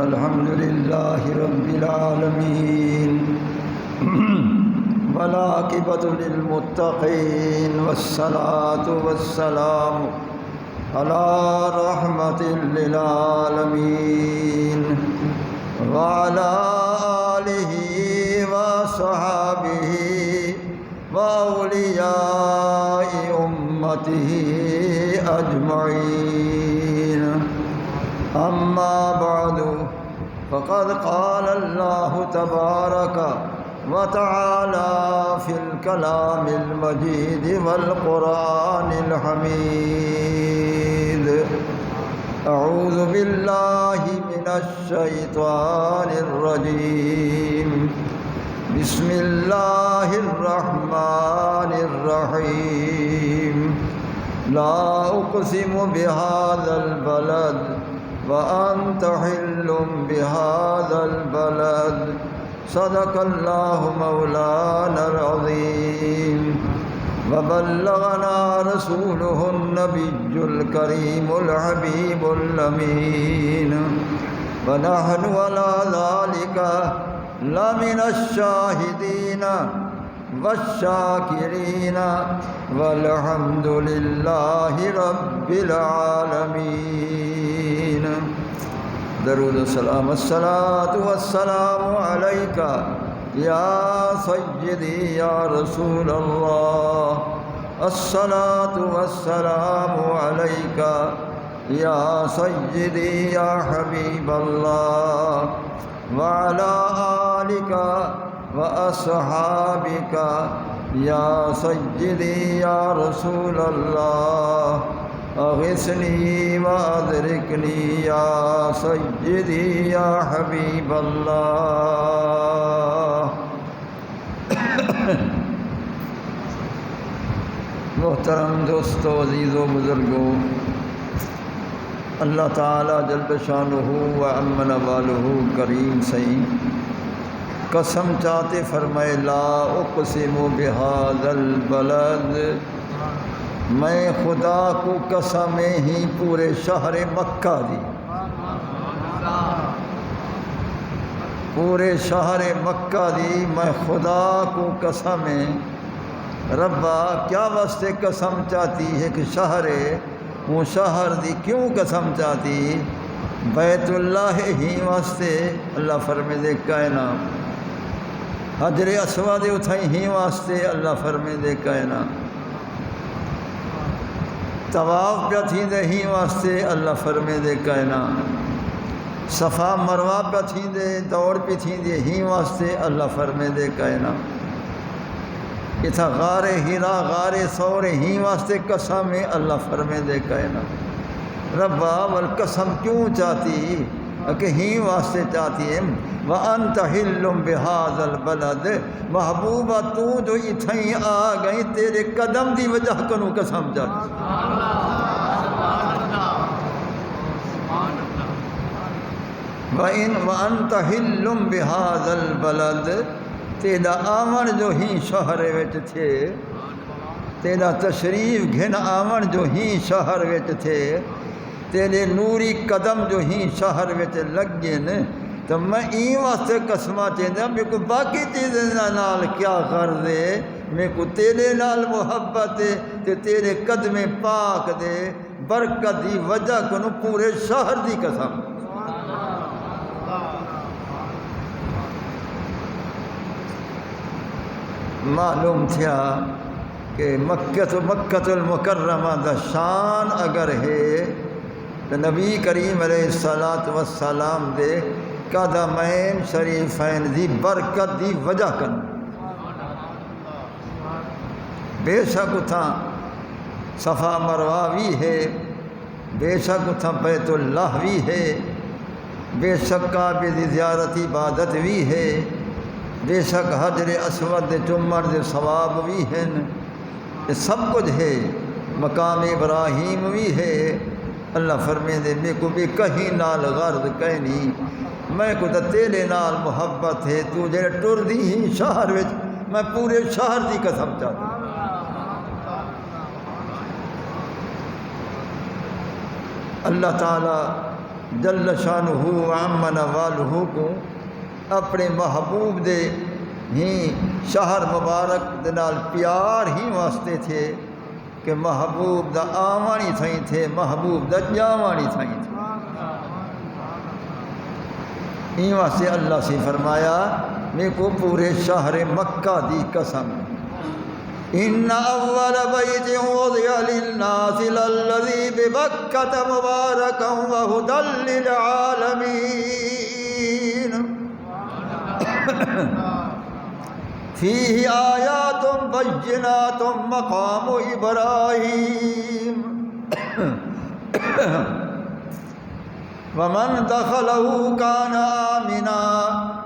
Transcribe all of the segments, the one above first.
الحمد لله رب العالمين والعاقبة للمتقين والصلاة والسلام على رحمة للعالمين وعلى آله وصحابه وأولياء أمته أجمعين. أما بعد فقد قال الله تبارك وتعالى في الكلام المجيد والقرآن الحميد: أعوذ بالله من الشيطان الرجيم. بسم الله الرحمن الرحيم. لا أقسم بهذا البلد وأنت حل بهذا البلد. صدق الله مولانا العظيم. وبلغنا رسوله النبي الكريم الحبيب الأمين. ونحن على ذلك لمن الشاهدين والشاكرين والحمد لله رب العالمين. درود السلام الصلاة والسلام عليك يا سيدي يا رسول الله. الصلاة والسلام عليك يا سيدي يا حبيب الله. وعلى آلك وأصحابك يا سيدي يا رسول الله. اغثني وأدركني يا سيدي يا حبيب الله. محترم دوستو، عزیزو، بزرگو، اللہ تعالیٰ جل شانہ و عم نوالہ کریم سئی قسم چاہتے فرمائے: لا اقسم بہذا البلد. میں خدا کو قسم ہی پورے شہر مکہ دی، پورے شہر مکہ دی میں خدا کو قسم. ربا کیا واسطے قسم چاہتی ہے کہ شہر وہ شہر دی کیوں قسم چاہتی؟ بیت اللہ ہی واسطے. اللہ فرمے دے کائنا حجر اسود اتھائی ہی واسطے. اللہ فرمے دے کائنا طواف پہ تھی دے ہی واسطے. اللہ فرمے دے کائنا صفا مروہ پہ تھی دے دوڑ پہ تھی دے ہی واسطے. اللہ فرمے دے کائنا اتھا غار ہیرا غار سور ہی واسطے قسم ہے. اللہ فرمے دے کائنا ربا والقسم کیوں چاہتی کہ ہی واسطے چاہتی ہے. وَأَنْتَ حِلٌّ بِهَذَا الْبَلَدِ. محبوبہ تو جو اتھائیں آ گئی تیرے قدم دی وجہ کنو قسم چاہتی. وَأَنْتَ حِلٌّ بِهَذَا الْبَلَدِ. تیرا آمن جو ہی شہر وچ تھے، تیرا تشریف گھن آمن جو ہی شہر وچ تھے، تیرے نوری قدم جو ہی شہر وچ لگے ن. تو میں این واسطے قسمہ چاہتا میرے کو باقی چیزیں نال کیا غرض ہے. میرے کو تیرے نال محبت ہے تے تیرے قدم پاک دے برکت دی وجہ کنو پورے شہر دی قسم. معلوم تھیا کہ مکہ المکرمہ دا شان اگر ہے تو نبی کریم علیہ السلام دے قدمین شریفین دی برکت دی وجہ کن. بے شک اتھا صفا مروہ بھی ہے، بے شک اتھا بیت اللہ بھی ہے، بے شک کعبے دی زیارت عبادت بھی ہے، بے شک حجر اسود دے چمر دے ثواب بھی ہیں. یہ سب کچھ ہے. مقام ابراہیم بھی ہے. اللہ فرمے دے میں کو بھی کہیں نال غرض کہیں نہیں. میں کو تیرے نال محبت ہے. تو جڑے ٹر دی ہی شہر وچ میں پورے شہر دی قسم چاہتا. اللہ تعالیٰ جل شانہ و عم نوالہ کو اپنے محبوب دے ہی شہر مبارک دے نال پیار ہی واسطے تھے کہ محبوب دا آوانی تھائیں تھے، محبوب دا جاوانی تھائیں تھے۔ این واسطے اللہ سے فرمایا میں کو پورے شہر مکہ دی قسم، ان اول بیت وضع للناس للذی ببکۃ مبارکا وہدی للعالمین فیہ آیات بینات مقام ابراہیم ومن دخلہ کان آمنا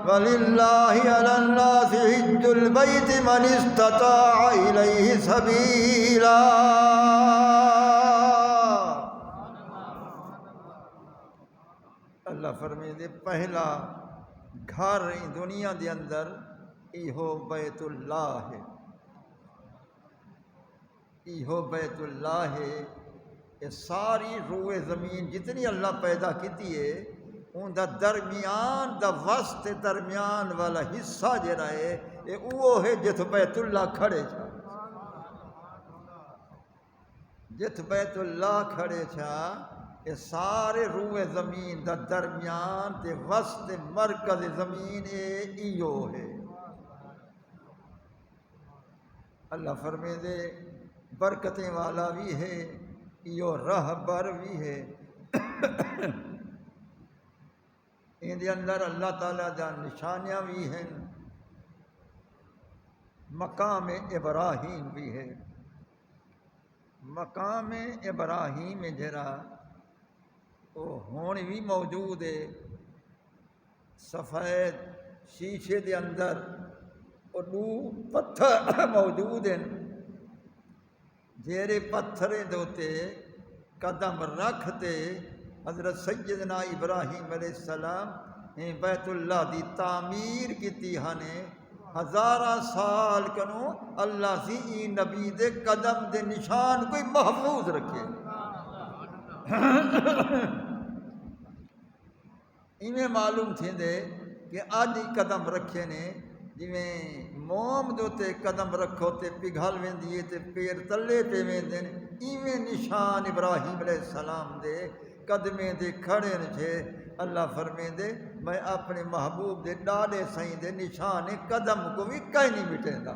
وللہ علی الناس حج البیت من استطاع الیہ سبیلا۔ اللہ فرمائے دے پہلا گھر دنیا دے اندر ایہو بیت اللہ ہے، ایہو بیت اللہ ہے۔ یہ ساری روئے زمین جتنی اللہ پیدا کیتی ہے ان دا درمیان دا وسط درمیان والا حصہ جڑا ہے یہ وہ ہے جت بیت اللہ کھڑے چھا، جت بیت اللہ کھڑے چھا یہ سارے روئے زمین دا درمیان تے وسط مرکز زمین ایو ہے۔ اللہ فرمے دے برکتیں والا بھی ہے، ایو رہبر بھی ہے۔ ان دے اندر اللہ تعالیٰ دا نشانیاں بھی ہیں، مقام ابراہیم بھی ہے۔ مقام ابراہیم جرا وہ ہون بھی موجود ہے، سفید شیشے دے اندر اور دو پتھر موجود ہیں، جیرے پتھریں دوتے قدم رکھتے حضرت سیدنا ابراہیم علیہ السلام بیت اللہ دی تعمیر کی ہنے ہزارہ سال کنوں اللہ سی این نبی دے قدم دے نشان کوئی محفوظ رکھے۔ ایویں معلوم تھے دے کہ آج ہی قدم رکھے نے جویں موم دوتے قدم رکھو تے پگھل ویندیے تے پیر تلے پہ ویندے ایویں نشان ابراہیم علیہ السلام دے قدمیں دے کھڑے چھے۔ اللہ فرمے دے میں اپنے محبوب دے ڈاڑے سائیں دے نشان قدم کو بھی کہیں نہیں مٹیں دا،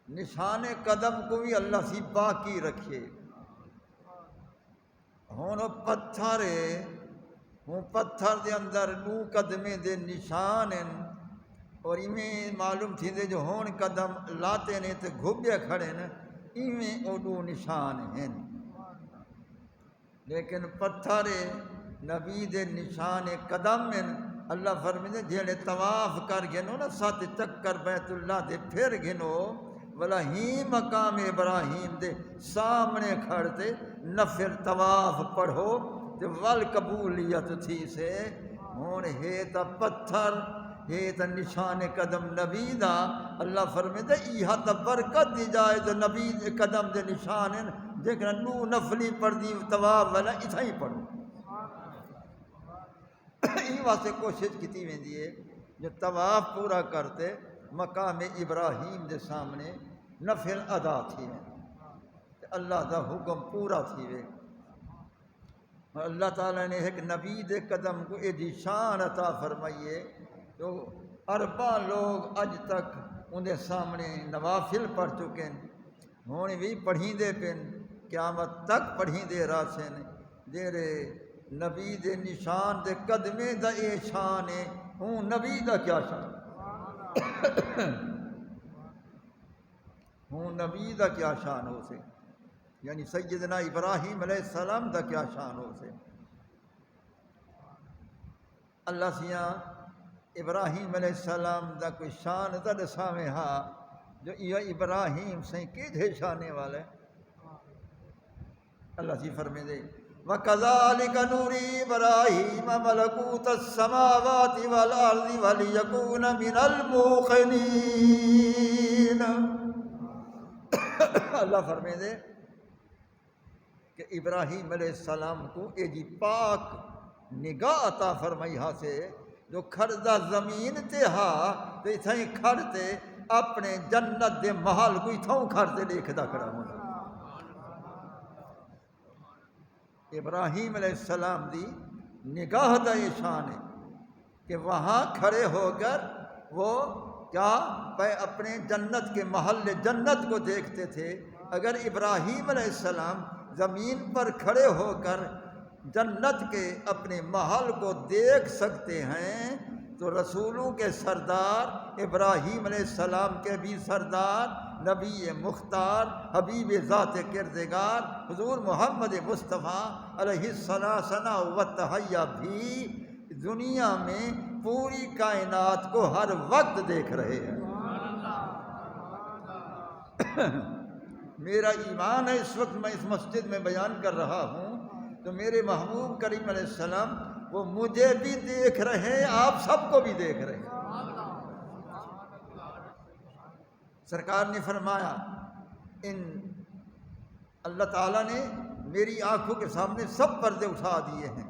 نشان قدم کو بھی اللہ سی باقی رکھے۔ ہون پتھر ہے، ہوں پتھر دے اندر دو قدمیں دے نشان ہیں اور ایویں معلوم تھی دے جو ہون قدم لاتے نے تے گھبے کھڑے ہیں ایویں او دو نشان ہیں، لیکن پتھر نبی دے نشان قدم ہیں۔ اللہ فرمائے جیڑے طواف کر گنو نا 7 چکر بیت اللہ دے پھر گنو والا ہی مقام ابراہیم دے سامنے کھڑتے نفل طواف پڑھو تے ول قبولیت تھی سے ہون ہے تا پتھر ہے تا نشان قدم نبی دا۔ اللہ فرمائے دے ایہا تا برکت دی جائے تو نبی دے قدم دے نشان ہیں، لیکن نو نفلی پڑھ دی طواف والا اتھا ہی پڑھو۔ ای واسطے کوشش کیتی ویندی ہے جو طواف پورا کرتے مقام ابراہیم دے سامنے نفل ادا تھی وے اللہ دا حکم پورا تھی وے۔ اللہ تعالیٰ نے ایک نبی دے قدم کو ایڈی شان عطا فرمائیے تو 4 لوگ اج تک اندے سامنے نوافل پڑھ چکے ہیں، ہون بھی پڑھیں دے پن قیامت تک پڑھیں دے راسن جیرے نبی دے نشان دے قدمے دا اے شان ہے، ہوں نبی دا کیا شان، ہوں نبی دا کیا شان ہو سے، یعنی سیدنا ابراہیم علیہ السلام دا کیا شان ہو سے۔ اللہ سیاں ابراہیم علیہ السلام دا کوئی شان دا دساویں ہاں جو یہ ابراہیم سے کیدھے شانے والے۔ اللہ سی فرمے دے وَكَذَلِكَ نُرِي إِبْرَاهِيمَ مَلَكُوتَ السَّمَاوَاتِ وَالْأَرْضِ وَلِيَكُونَ مِنَ الْمُوقِنِينَ۔ اللہ فرمے دے کہ کہ ابراہیم علیہ السلام کو اے جی پاک نگاہ عطا فرمائی ہا سے جو کھڑدا زمین تے ہا تو اتھائیں کھڑتے اپنے جنت دے محل کو اتھاؤں کھڑتے دیکھدا کھڑا ہونا۔ ابراہیم علیہ السلام دی نگاہ دا یہ شان ہے کہ وہاں کھڑے ہو کر وہ کیا اپنے جنت کے محل جنت کو دیکھتے تھے۔ اگر ابراہیم علیہ السلام زمین پر کھڑے ہو کر جنت کے اپنے محل کو دیکھ سکتے ہیں تو رسولوں کے سردار ابراہیم علیہ السلام کے بھی سردار نبی مختار حبیب ذات کردگار حضور محمد مصطفیٰ علیہ الصلاۃ والتحیہ بھی دنیا میں پوری کائنات کو ہر وقت دیکھ رہے ہیں۔ میرا ایمان ہے اس وقت میں اس مسجد میں بیان کر رہا ہوں تو میرے محبوب کریم علیہ السلام وہ مجھے بھی دیکھ رہے ہیں، آپ سب کو بھی دیکھ رہے ہیں۔ سرکار نے فرمایا اللہ تعالیٰ نے میری آنکھوں کے سامنے سب پردے اٹھا دیے ہیں۔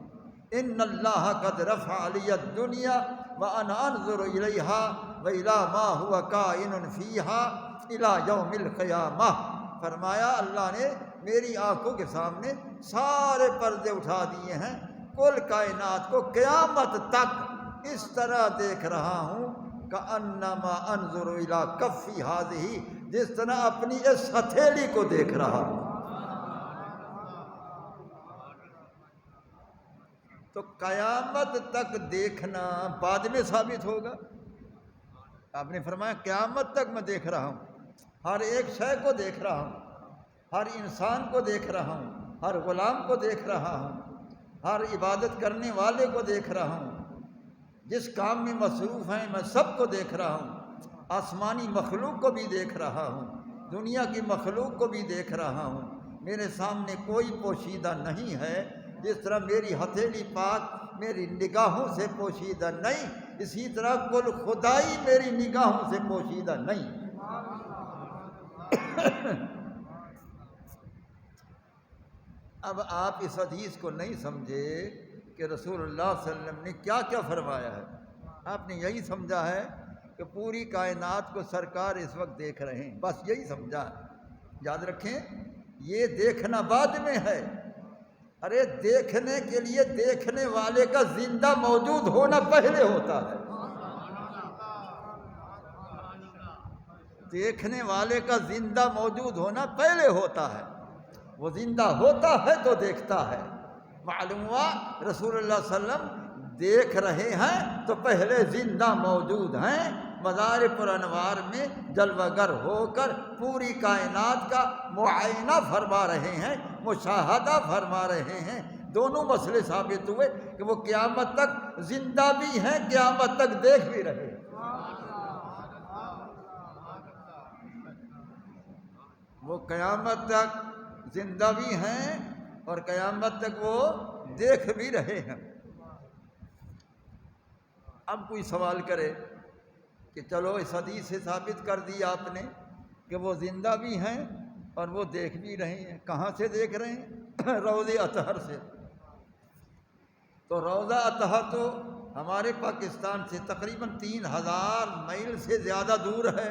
ان اللہ قد رفع علی الدنیا وانا انظر الیہا والی ما هو کائن فیہا الی یوم القیامہ۔ فرمایا اللہ نے میری آنکھوں کے سامنے سارے پردے اٹھا دیے ہیں، کل کائنات کو قیامت تک اس طرح دیکھ رہا ہوں کأنما انظر الی کفی ہذہ، جس طرح اپنی اس ہتھیلی کو دیکھ رہا ہوں۔ تو قیامت تک دیکھنا بعد میں ثابت ہوگا۔ آپ نے فرمایا قیامت تک میں دیکھ رہا ہوں، ہر ایک شے کو دیکھ رہا ہوں، ہر انسان کو دیکھ رہا ہوں، ہر غلام کو دیکھ رہا ہوں، ہر عبادت کرنے والے کو دیکھ رہا ہوں، جس کام میں مصروف ہیں میں سب کو دیکھ رہا ہوں، آسمانی مخلوق کو بھی دیکھ رہا ہوں، دنیا کی مخلوق کو بھی دیکھ رہا ہوں۔ میرے سامنے کوئی پوشیدہ نہیں ہے، جس طرح میری ہتھیلی پاک میری نگاہوں سے پوشیدہ نہیں، اسی طرح کل خدائی میری نگاہوں سے پوشیدہ نہیں۔ اب آپ اس حدیث کو نہیں سمجھے کہ رسول اللہ صلی اللہ علیہ وسلم نے کیا کیا فرمایا ہے، آپ نے یہی سمجھا ہے کہ پوری کائنات کو سرکار اس وقت دیکھ رہے ہیں، بس یہی سمجھا ہے۔ یاد رکھیں یہ دیکھنا بعد میں ہے، ارے دیکھنے کے لیے دیکھنے والے کا زندہ موجود ہونا پہلے ہوتا ہے۔ دیکھنے والے کا زندہ موجود ہونا پہلے ہوتا ہے، وہ زندہ ہوتا ہے تو دیکھتا ہے۔ معلوم ہوا رسول اللہ صلی اللہ علیہ وسلم دیکھ رہے ہیں تو پہلے زندہ موجود ہیں، مزار پر انوار میں جلوہ گر ہو کر پوری کائنات کا معائنہ فرما رہے ہیں، مشاہدہ فرما رہے ہیں۔ دونوں مسئلے ثابت ہوئے کہ وہ قیامت تک زندہ بھی ہیں، قیامت تک دیکھ بھی رہے ہیں۔ وہ قیامت تک زندہ بھی ہیں اور قیامت تک وہ دیکھ بھی رہے ہیں۔ اب کوئی سوال کرے کہ چلو اس حدیث سے ثابت کر دیا آپ نے کہ وہ زندہ بھی ہیں اور وہ دیکھ بھی رہے ہیں، کہاں سے دیکھ رہے ہیں؟ روضہ اطہر سے۔ تو روضہ اطہر تو ہمارے پاکستان سے تقریباً 3000 میل سے زیادہ دور ہے۔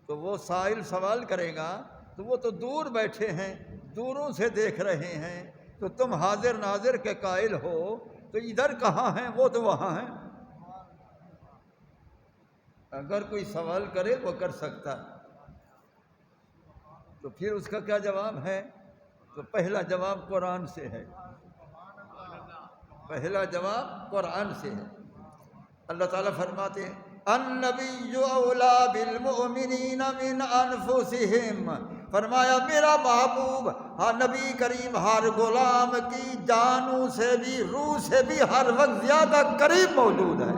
تو وہ سائل سوال کرے گا تو وہ تو دور بیٹھے ہیں، دوروں سے دیکھ رہے ہیں، تو تم حاضر ناظر کے قائل ہو تو ادھر کہاں ہیں؟ وہ تو وہاں ہیں۔ اگر کوئی سوال کرے وہ کر سکتا تو پھر اس کا کیا جواب ہے؟ تو پہلا جواب قرآن سے ہے، پہلا جواب قرآن سے ہے۔ اللہ تعالیٰ فرماتے ہیں النبی اولیٰ بالمؤمنین من انفسہم، فرمایا میرا محبوب ہر نبی کریم ہر غلام کی جانوں سے بھی روح سے بھی ہر وقت زیادہ قریب موجود ہے۔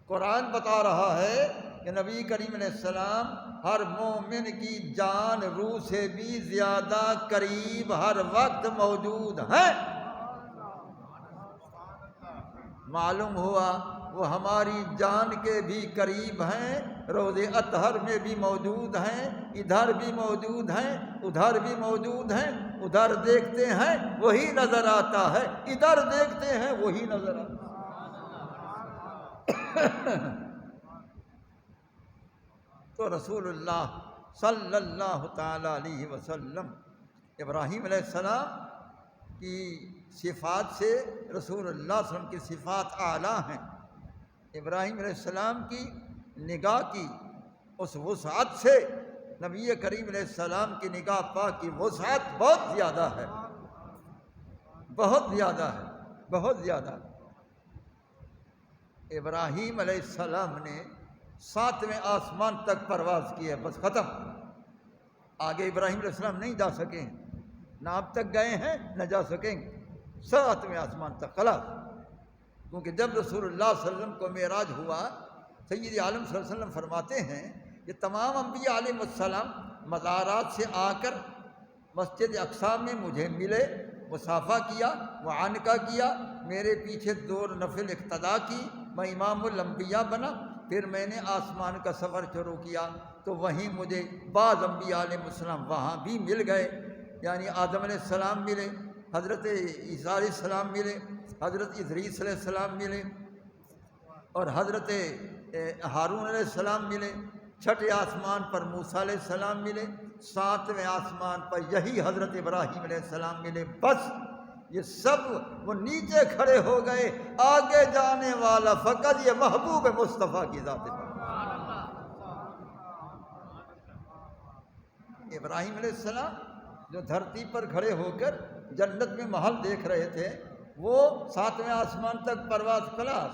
قرآن بتا رہا ہے کہ نبی کریم علیہ السلام ہر مومن کی جان روح سے بھی زیادہ قریب ہر وقت موجود ہیں۔ معلوم ہوا وہ ہماری جان کے بھی قریب ہیں، روضے اطہر میں بھی موجود ہیں، ادھر بھی موجود ہیں، ادھر بھی موجود ہیں، ادھر دیکھتے ہیں وہی نظر آتا ہے، ادھر دیکھتے ہیں وہی نظر آتا ہے۔ تو رسول اللہ صلی اللہ تعالیٰ علیہ وسلم، ابراہیم علیہ السلام کی صفات سے رسول اللہ صلی اللہ علیہ وسلم کی صفات اعلیٰ ہیں۔ ابراہیم علیہ السلام کی نگاہ کی اس وسعت سے نبی کریم علیہ السلام کی نگاہ پاک کی وسعت بہت زیادہ ہے، بہت زیادہ ہے، بہت زیادہ۔ ابراہیم علیہ السلام نے 7ویں آسمان تک پرواز کی ہے، بس ختم۔ آگے ابراہیم علیہ السلام نہیں جا سکے، نہ اب تک گئے ہیں نہ جا سکیں گے، 7ویں آسمان تک خلاص۔ کیونکہ جب رسول اللہ صلی اللہ علیہ وسلم کو معراج ہوا، سید عالم صلی اللہ علیہ وسلم فرماتے ہیں کہ تمام انبیاء علیہ السلام مزارات سے آ کر مسجد اقصی میں مجھے ملے، مصافحہ کیا، معانقہ کیا، میرے پیچھے 2 نفل اقتدا کی، میں امام الانبیاء بنا۔ پھر میں نے آسمان کا سفر شروع کیا تو وہیں مجھے بعض انبیاء علیہ السلام وہاں بھی مل گئے، یعنی آدم علیہ السلام ملے، حضرت عیسیٰ علیہ السلام ملے، حضرت ادریس علیہ السلام ملے، اور حضرت ہارون علیہ السلام ملے۔ 6ٹھے آسمان پر موسیٰ علیہ السلام ملے، 7ویں آسمان پر یہی حضرت ابراہیم علیہ السلام ملے۔ بس یہ سب وہ نیچے کھڑے ہو گئے، آگے جانے والا فقط یہ محبوب مصطفیٰ کی ذات ہے۔ ابراہیم علیہ السلام جو دھرتی پر کھڑے ہو کر جنت میں محل دیکھ رہے تھے، وہ 7ویں آسمان تک پرواز خلاص۔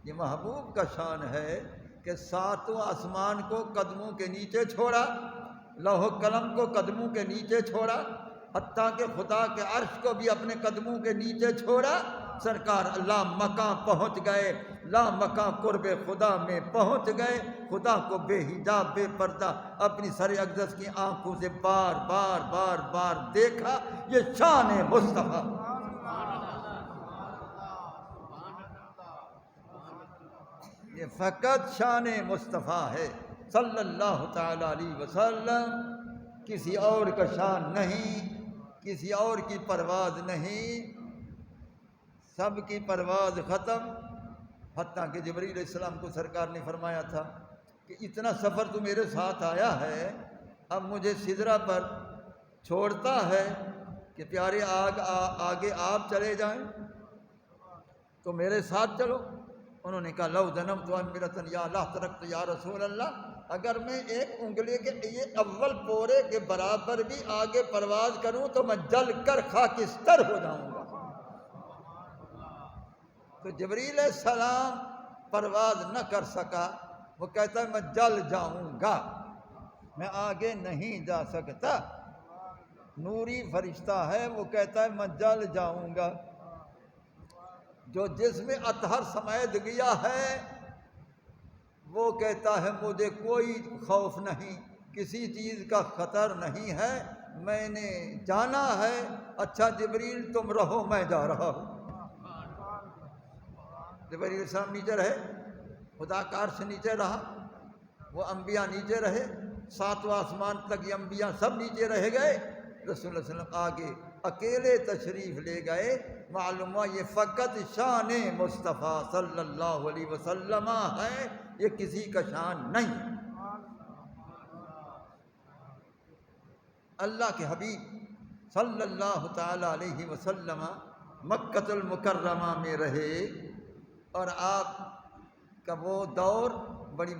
یہ محبوب کا شان ہے کہ 7واں آسمان کو قدموں کے نیچے چھوڑا، لوح و قلم کو قدموں کے نیچے چھوڑا، حتیٰ کہ خدا کے عرش کو بھی اپنے قدموں کے نیچے چھوڑا۔ سرکار اللہ مکان پہنچ گئے، لا مکان قرب خدا میں پہنچ گئے، خدا کو بے حجاب بے پردہ اپنی سر اقدس کی آنکھوں سے بار بار بار بار دیکھا۔ یہ شان مصطفیٰ، یہ فقط شان مصطفیٰ ہے صلی اللہ تعالیٰ علیہ وسلم، کسی اور کا شان نہیں، کسی اور کی پرواز نہیں، سب کی پرواز ختم۔ حتیٰ کہ جبریل علیہ السلام کو سرکار نے فرمایا تھا کہ اتنا سفر تو میرے ساتھ آیا ہے، اب مجھے سدرہ پر چھوڑتا ہے کہ پیارے آگے آپ چلے جائیں تو میرے ساتھ چلو۔ انہوں نے کہا لو ظننت امرۃ یا لا ترکت یا رسول اللہ، اگر میں ایک انگلی کے یہ اول پورے کے برابر بھی آگے پرواز کروں تو میں جل کر خاکستر ہو جاؤں گا۔ تو جبریل علیہ السلام پرواز نہ کر سکا، وہ کہتا ہے میں جل جاؤں گا، میں آگے نہیں جا سکتا۔ نوری فرشتہ ہے، وہ کہتا ہے میں جل جاؤں گا۔ جو جسم اطہر سمیت گیا ہے وہ کہتا ہے مجھے کوئی خوف نہیں، کسی چیز کا خطر نہیں ہے، میں نے جانا ہے۔ اچھا جبریل تم رہو، میں جا رہا ہوں۔ جبریل علیہ السلام نیچے رہے، خدا کا عرش نیچے رہا، وہ انبیاء نیچے رہے، 7واں آسمان تک یہ انبیاء سب نیچے رہ گئے، رسول اللہ صلی اللہ علیہ وسلم آگے اکیلے تشریف لے گئے۔ معلوم ہوا یہ فقط شان مصطفیٰ صلی اللہ علیہ وسلم ہے، یہ کسی کا شان نہیں۔ اللہ کے حبیب صلی اللہ تعالیٰ علیہ وسلم مکۃ المکرمہ میں رہے، اور آپ کا وہ دور بڑی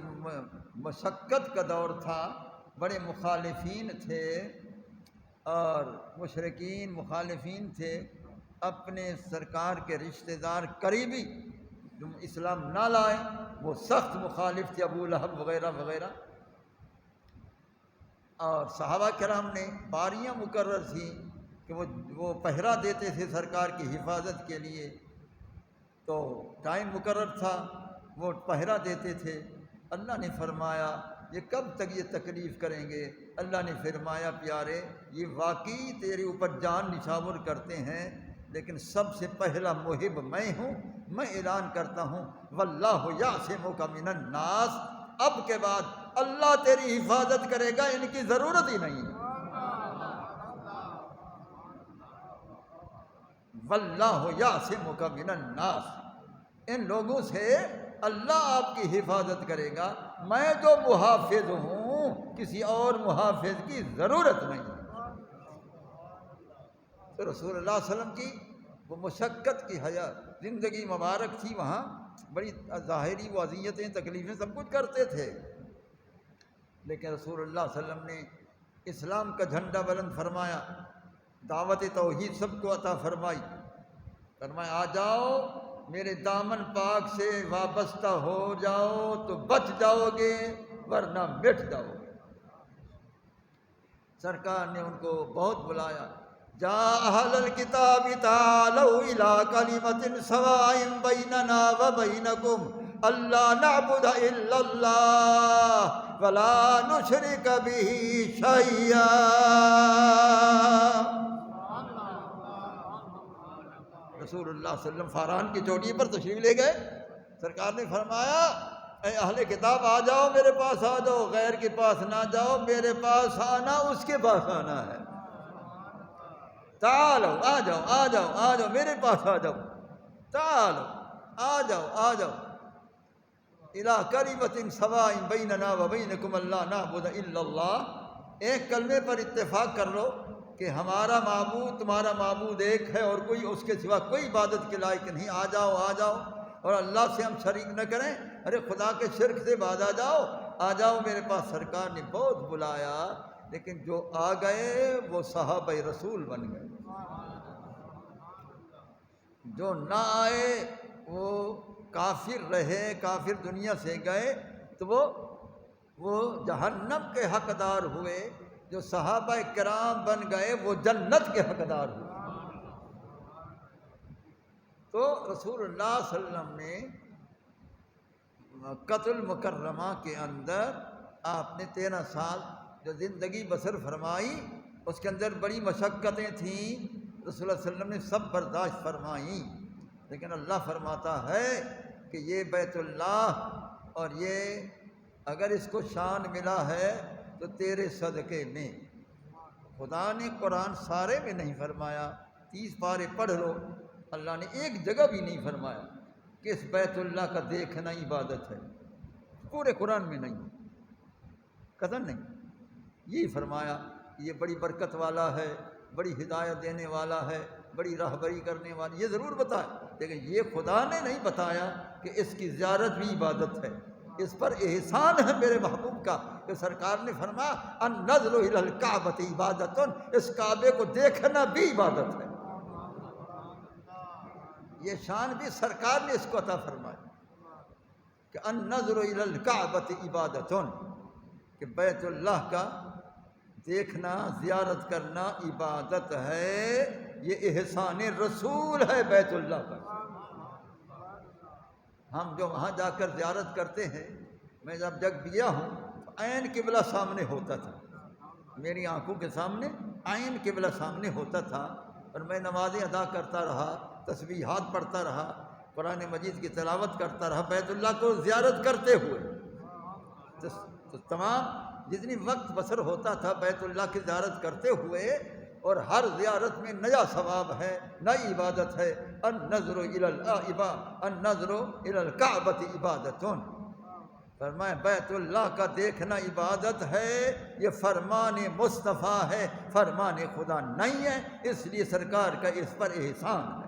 مشقت کا دور تھا، بڑے مخالفین تھے اور مشرکین مخالفین تھے، اپنے سرکار کے رشتہ دار قریبی جو اسلام نہ لائے وہ سخت مخالف تھے، ابو لہب وغیرہ وغیرہ، اور صحابہ کرام نے باریاں مقرر تھیں کہ وہ پہرا دیتے تھے سرکار کی حفاظت کے لیے، تو ٹائم مقرر تھا، وہ پہرا دیتے تھے۔ اللہ نے فرمایا یہ کب تک یہ تکلیف کریں گے؟ اللہ نے فرمایا پیارے یہ واقعی تیرے اوپر جان نچھاور کرتے ہیں، لیکن سب سے پہلا محب میں ہوں. میں اعلان کرتا ہوں واللہ یعصمک من الناس، اب کے بعد اللہ تیری حفاظت کرے گا، ان کی ضرورت ہی نہیں ہے. واللہ یعصمک من الناس، ان لوگوں سے اللہ آپ کی حفاظت کرے گا. میں جو محافظ ہوں، کسی اور محافظ کی ضرورت نہیں. تو رسول اللہ صلی اللہ علیہ وسلم کی وہ مشقت کی حیات زندگی مبارک تھی، وہاں بڑی ظاہری وہ اذیتیں تکلیفیں سب کچھ کرتے تھے، لیکن رسول اللہ صلی اللہ علیہ وسلم نے اسلام کا جھنڈا بلند فرمایا، دعوت توحید سب کو عطا فرمائی. فرمایا آ جاؤ میرے دامن پاک سے وابستہ ہو جاؤ تو بچ جاؤ گے، ورنہ مٹ جاؤ گے. سرکار نے ان کو بہت بلایا، جا اہل الکتاب تعالوا الی کلمۃ سواء بیننا وبینکم الا نعبد الا اللہ ولا نشرک بہ شیئا. رسول اللہ صلی اللہ علیہ وسلم فاران کی چوٹی پر تشریف لے گئے. سرکار نے فرمایا اے اہل کتاب آ جاؤ، میرے پاس آ جاؤ، غیر کے پاس نہ جاؤ، میرے پاس آنا اس کے پاس آنا ہے. تعالو آ جاؤ آ جاؤ آ جاؤ میرے پاس آ جاؤ، تعالو آ جاؤ آ جاؤ الی کلمۃ سواء بیننا وبینکم الا نعبد الا اللہ. ایک کلمے پر اتفاق کر لو کہ ہمارا معبود تمہارا معبود ایک ہے اور کوئی اس کے سوا کوئی عبادت کے لائق نہیں. آ جاؤ آ جاؤ، اور اللہ سے ہم شریک نہ کریں. ارے خدا کے شرک سے باز آ جاؤ، آ جاؤ میرے پاس. سرکار نے بہت بلایا، لیکن جو آ گئے وہ صحابہ رسول بن گئے. جو نہ آئے وہ کافر رہے، کافر دنیا سے گئے تو وہ جہنم کے حقدار ہوئے. جو صحابہ کرام بن گئے وہ جنت کے حقدار ہوئے. تو رسول اللہ صلی اللہ علیہ وسلم نے مکۃ المکرمہ کے اندر آپ نے 13 سال جو زندگی بسر فرمائی، اس کے اندر بڑی مشقتیں تھیں، رسول اللہ صلی اللہ علیہ وسلم نے سب برداشت فرمائیں. لیکن اللہ فرماتا ہے کہ یہ بیت اللہ اور یہ اگر اس کو شان ملا ہے تو تیرے صدقے میں. خدا نے قرآن سارے میں نہیں فرمایا، 30 پارے پڑھ لو، اللہ نے ایک جگہ بھی نہیں فرمایا کہ اس بیت اللہ کا دیکھنا عبادت ہے. پورے قرآن میں نہیں، قطعاً نہیں. یہی فرمایا یہ بڑی برکت والا ہے، بڑی ہدایت دینے والا ہے، بڑی راہبری کرنے والا، یہ ضرور بتایا، لیکن یہ خدا نے نہیں بتایا کہ اس کی زیارت بھی عبادت ہے. اس پر احسان ہے میرے محبوب کا کہ سرکار نے فرمایا النظر الی الکعبۃ عبادۃ، اس کعبے کو دیکھنا بھی عبادت ہے. یہ شان بھی سرکار نے اس کو عطا فرمایا کہ النظر الی الکعبۃ عبادۃ، کہ بیت اللہ کا دیکھنا زیارت کرنا عبادت ہے. یہ احسان رسول ہے بیت اللہ کا. ہم جو وہاں جا کر زیارت کرتے ہیں، میں جب جگ گیا ہوں تو عین قبلہ سامنے ہوتا تھا، میری آنکھوں کے سامنے عین قبلہ سامنے ہوتا تھا، اور میں نمازیں ادا کرتا رہا، تسبیحات پڑھتا رہا، قرآن مجید کی تلاوت کرتا رہا بیت اللہ کو زیارت کرتے ہوئے. تو تمام جتنی وقت بسر ہوتا تھا بیت اللہ کی زیارت کرتے ہوئے، اور ہر زیارت میں نیا ثواب ہے، نئی عبادت ہے. النظر الی الکعبۃ عبادۃ، فرمایا بیت اللہ کا دیکھنا عبادت ہے. یہ فرمان مصطفیٰ ہے، فرمان خدا نہیں ہے، اس لیے سرکار کا اس پر احسان ہے.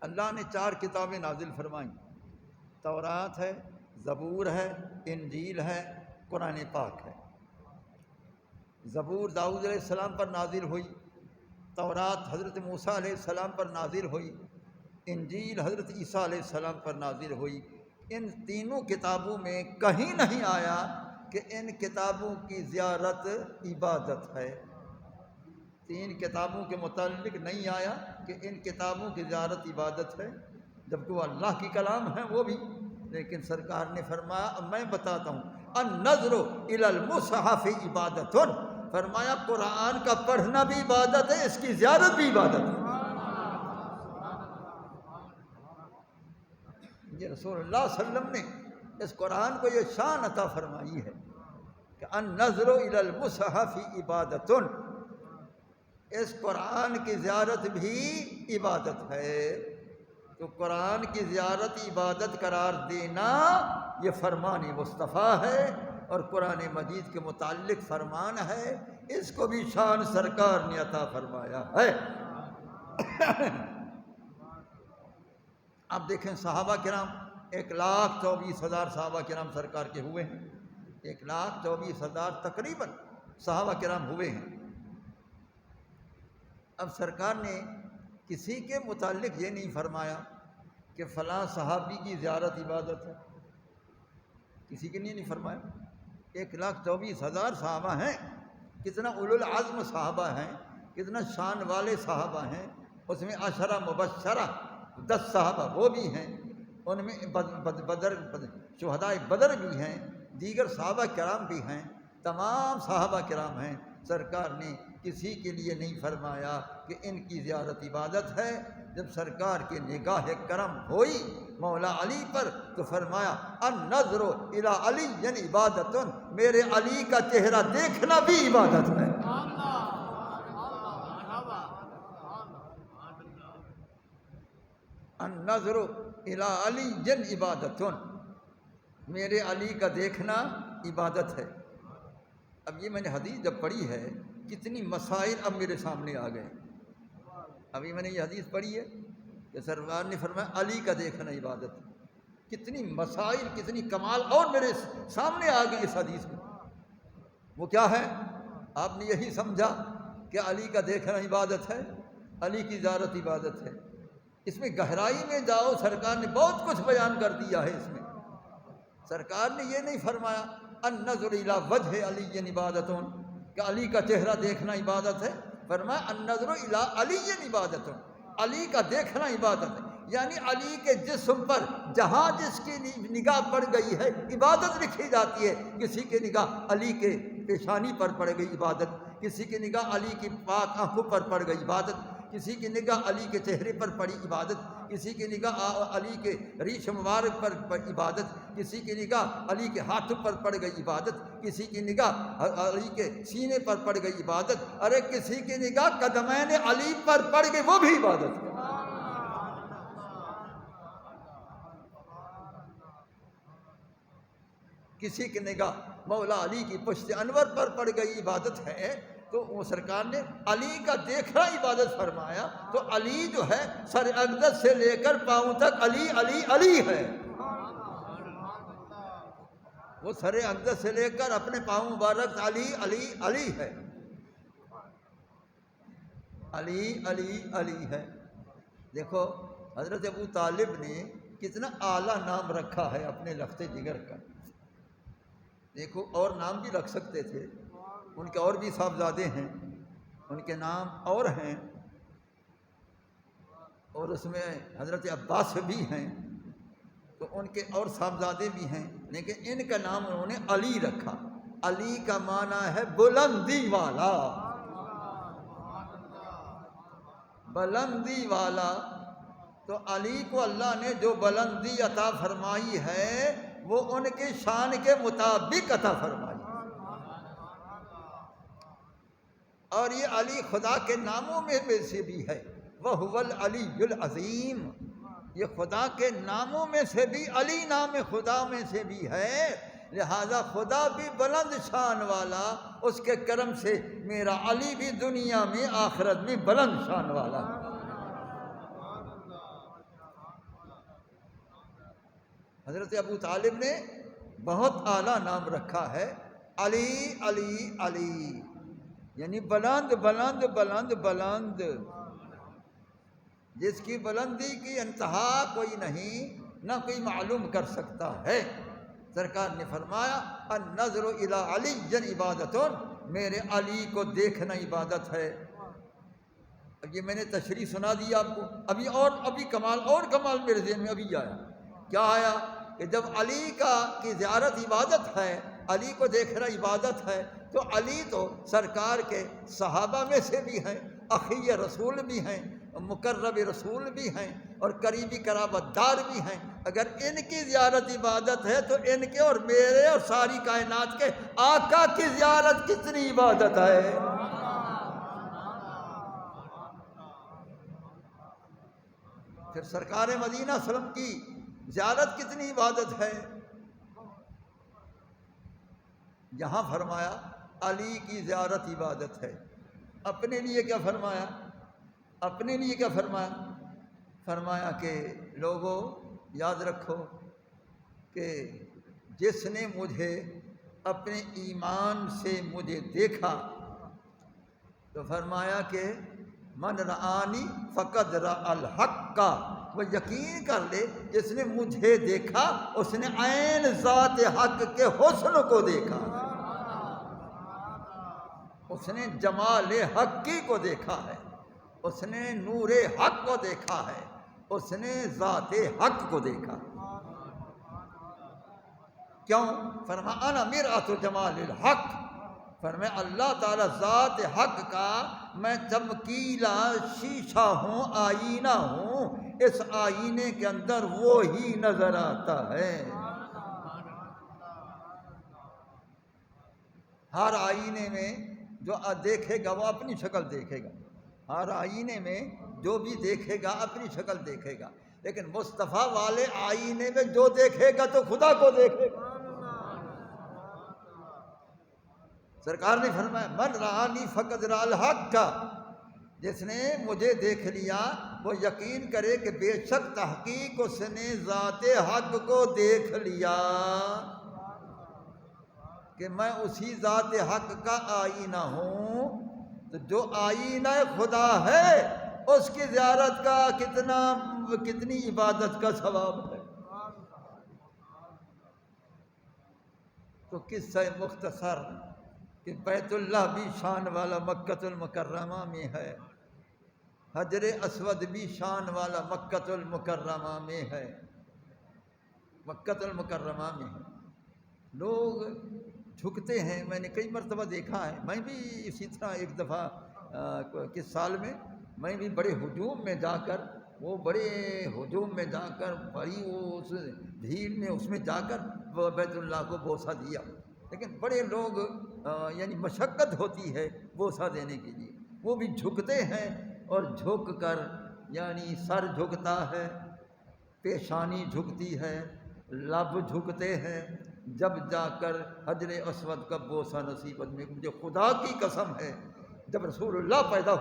اللہ نے 4 کتابیں نازل فرمائیں، تورات ہے، زبور ہے، انجیل ہے، قرآن پاک ہے. زبور داؤد علیہ السلام پر نازل ہوئی، تورات حضرت موسیٰ علیہ السلام پر نازل ہوئی، انجیل حضرت عیسیٰ علیہ السلام پر نازل ہوئی. ان تینوں کتابوں میں کہیں نہیں آیا کہ ان کتابوں کی زیارت عبادت ہے. 3 کتابوں کے متعلق نہیں آیا کہ ان کتابوں کی زیارت عبادت ہے، جبکہ وہ اللہ کی کلام ہے وہ بھی. لیکن سرکار نے فرمایا اب میں بتاتا ہوں النظر الی المصحف عبادۃ، فرمایا قرآن کا پڑھنا بھی عبادت ہے، اس کی زیارت بھی عبادت ہے۔ یہ رسول اللہ صلی اللہ علیہ وسلم نے اس قرآن کو یہ شان عطا فرمائی ہے کہ النظر الی المصحف عبادت، اس قرآن کی زیارت بھی عبادت ہے۔ تو قرآن کی زیارت عبادت قرار دینا یہ فرمان مصطفیٰ ہے، اور قرآن مجید کے متعلق فرمان ہے، اس کو بھی شان سرکار نے عطا فرمایا ہے۔ اب دیکھیں صحابہ کرام 1,24,000 صحابہ کرام سرکار کے ہوئے ہیں، 1,24,000 تقریباً صحابہ کرام ہوئے ہیں۔ اب سرکار نے کسی کے متعلق یہ نہیں فرمایا کہ فلاں صحابی کی زیارت عبادت ہے، کسی کے لیے نہیں فرمایا۔ 1,24,000 صحابہ ہیں، کتنا اولو العزم صحابہ ہیں، کتنا شان والے صحابہ ہیں، اس میں 10 مبشرہ 10 صحابہ وہ بھی ہیں، ان میں بدر شہدائے بدر بھی ہیں، دیگر صحابہ کرام بھی ہیں، تمام صحابہ کرام ہیں۔ سرکار نے کسی کے لیے نہیں فرمایا کہ ان کی زیارت عبادت ہے۔ جب سرکار کی نگاہ کرم ہوئی مولا علی پر تو فرمایا النظر الی علی یعنی عبادت، میرے علی کا چہرہ دیکھنا بھی عبادت ہے۔ النظر الی علی یعنی عبادت، میرے علی کا دیکھنا عبادت ہے۔ اب یہ میں نے حدیث جب پڑھی ہے کتنی مسائل اب میرے سامنے آ گئے۔ ابھی میں نے یہ حدیث پڑھی ہے کہ سرکار نے فرمایا علی کا دیکھنا عبادت ہے، کتنی مسائل کتنی کمال اور میرے سامنے آ گئے اس حدیث میں۔ وہ کیا ہے؟ آپ نے یہی سمجھا کہ علی کا دیکھنا عبادت ہے، علی کی زیارت عبادت ہے۔ اس میں گہرائی میں جاؤ، سرکار نے بہت کچھ بیان کر دیا ہے۔ اس میں سرکار نے یہ نہیں فرمایا النظر الی وجہ علی عبادت کہ علی کا چہرہ دیکھنا عبادت ہے، فرمایا النظر الی علی عبادت، علی کا دیکھنا عبادت ہے، یعنی علی کے جسم پر جہاں جس کی نگاہ پڑ گئی ہے عبادت لکھی جاتی ہے۔ کسی کی نگاہ علی کے پیشانی پر پڑ گئی عبادت، کسی کی نگاہ علی کی پاک آنکھوں پر پڑ گئی عبادت، کسی کی نگاہ علی کے چہرے پر پڑی عبادت، کسی کی نگاہ علی کے ریش مبارک پر عبادت، کسی کی نگاہ علی کے ہاتھوں پر پڑ گئی عبادت، کسی کی نگاہ علی کے سینے پر پڑ گئی عبادت، ارے کسی کی نگاہ قدمین علی پر پڑ گئی، وہ بھی عبادت ہے۔ کسی کی نگاہ مولا علی کی پشت انور پر پڑ گئی عبادت ہے، تو وہ سرکار نے علی کا دیکھنا عبادت فرمایا۔ تو علی جو ہے سر اقدس سے لے کر پاؤں تک علی علی علی ہے، وہ سر اقدس سے لے کر اپنے پاؤں مبارک علی علی علی ہے، علی علی علی ہے۔ دیکھو حضرت ابو طالب نے کتنا اعلیٰ نام رکھا ہے اپنے لخت جگر کا۔ دیکھو اور نام بھی رکھ سکتے تھے، ان کے اور بھی صاحبزادے ہیں، ان کے نام اور ہیں، اور اس میں حضرت عباس بھی ہیں، تو ان کے اور صاحبزادے بھی ہیں، لیکن ان کا نام انہوں نے علی رکھا۔ علی کا معنی ہے بلندی والا، بلندی والا۔ تو علی کو اللہ نے جو بلندی عطا فرمائی ہے وہ ان کی شان کے مطابق عطا فرمائی، اور یہ علی خدا کے ناموں میں سے بھی ہے، وَهُوَ الْعَلِيُّ الْعَظِيمُ، یہ خدا کے ناموں میں سے بھی، علی نام خدا میں سے بھی ہے، لہذا خدا بھی بلند شان والا، اس کے کرم سے میرا علی بھی دنیا میں آخرت میں بلند شان والا ہے۔ حضرت ابو طالب نے بہت اعلیٰ نام رکھا ہے، علی علی علی، یعنی بلند بلند بلند بلند، جس کی بلندی کی انتہا کوئی نہیں، نہ کوئی معلوم کر سکتا ہے۔ سرکار نے فرمایا النظر الی علی عبادت، میرے علی کو دیکھنا عبادت ہے۔ اب یہ میں نے تشریح سنا دی آپ کو، ابھی کمال اور کمال میرے ذہن میں ابھی آیا۔ کیا آیا؟ کہ جب علی کی زیارت عبادت ہے، علی کو دیکھنا عبادت ہے، تو علی تو سرکار کے صحابہ میں سے بھی ہیں، اخی رسول بھی ہیں، مقرب رسول بھی ہیں، اور قریبی قرابت دار بھی ہیں۔ اگر ان کی زیارت عبادت ہے تو ان کے اور میرے اور ساری کائنات کے آقا کی زیارت کتنی عبادت ہے۔ پھر سرکار مدینہ صلی اللہ علیہ وسلم کی زیارت کتنی عبادت ہے۔ یہاں فرمایا علی کی زیارت عبادت ہے، اپنے لیے کیا فرمایا؟ اپنے لیے کیا فرمایا؟ فرمایا کہ لوگوں یاد رکھو کہ جس نے مجھے اپنے ایمان سے مجھے دیکھا، تو فرمایا کہ من رآنی فقد رأى الحق کا، وہ یقین کر لے جس نے مجھے دیکھا اس نے عین ذات حق کے حسن کو دیکھا، اس نے جمال حقی کو دیکھا ہے، اس نے نور حق کو دیکھا ہے، اس نے ذات حق کو دیکھا۔ کیوں؟ فرمایا انا مرآۃ جمال الحق، فرمایا اللہ تعالیٰ ذات حق کا میں چمکیلا شیشہ ہوں، آئینہ ہوں، اس آئینے کے اندر وہی نظر آتا ہے۔ ہر آئینے میں جو دیکھے گا وہ اپنی شکل دیکھے گا، ہر آئینے میں جو بھی دیکھے گا اپنی شکل دیکھے گا، لیکن مصطفیٰ والے آئینے میں جو دیکھے گا تو خدا کو دیکھے گا۔ سرکار نے فرمایا من رآنی فقد رأى الحق کا، جس نے مجھے دیکھ لیا وہ یقین کرے کہ بے شک تحقیق اس نے ذات حق کو دیکھ لیا، کہ میں اسی ذات حق کا آئینہ ہوں۔ تو جو آئینہ خدا ہے اس کی زیارت کا کتنی عبادت کا ثواب ہے۔ تو قصہ مختصر کہ بیت اللہ بھی شان والا مکۃ المکرمہ میں ہے، حجر اسود بھی شان والا مکۃ المکرمہ میں ہے، مکۃ المکرمہ میں ہے۔ لوگ جھکتے ہیں، میں نے کئی مرتبہ دیکھا ہے، میں بھی اسی طرح ایک دفعہ کس سال میں میں بھی بڑے ہجوم میں جا کر بڑی وہ اس بھیڑ میں اس میں جا کر بیت اللہ کو بوسہ دیا، لیکن بڑے لوگ یعنی مشقت ہوتی ہے بوسہ دینے کے لیے، وہ بھی جھکتے ہیں، اور جھک کر یعنی سر جھکتا ہے، پیشانی جھکتی ہے، لب جھکتے ہیں، جب جا کر حجر اسود کا بوسہ نصیب میں۔ مجھے خدا کی قسم ہے جب رسول اللہ پیدا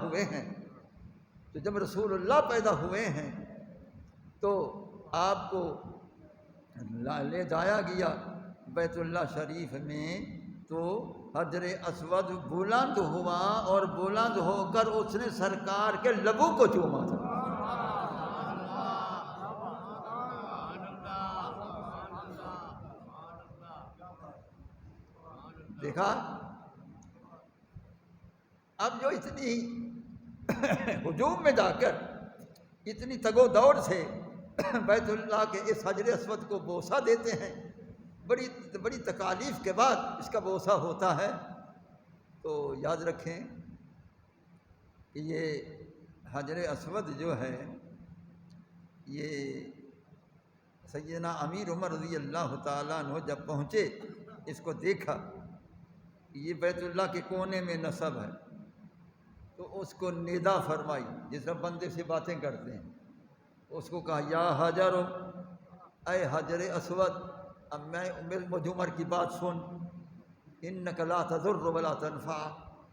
ہوئے ہیں تو آپ کو لے جایا گیا بیت اللہ شریف میں، تو حجر اسود بلند ہوا اور بلند ہو کر اس نے سرکار کے لبوں کو چوما تھا۔ دیکھا؟ اب جو اتنی ہجوم میں جا کر اتنی تگ و دوڑ سے بیت اللہ کے اس حجر اسود کو بوسہ دیتے ہیں، بڑی تکالیف کے بعد اس کا بوسہ ہوتا ہے، تو یاد رکھیں کہ یہ حجر اسود جو ہے یہ سیدنا امیر عمر رضی اللہ تعالیٰ عنہ جب پہنچے اس کو دیکھا، یہ بیت اللہ کے کونے میں نصب ہے، تو اس کو ندا فرمائی، جس طرح بندے سے باتیں کرتے ہیں، اس کو کہا یا حجر، اے حجر اسود، اب مجھ عمر کی بات سن، انک لا تضر ولا تنفع،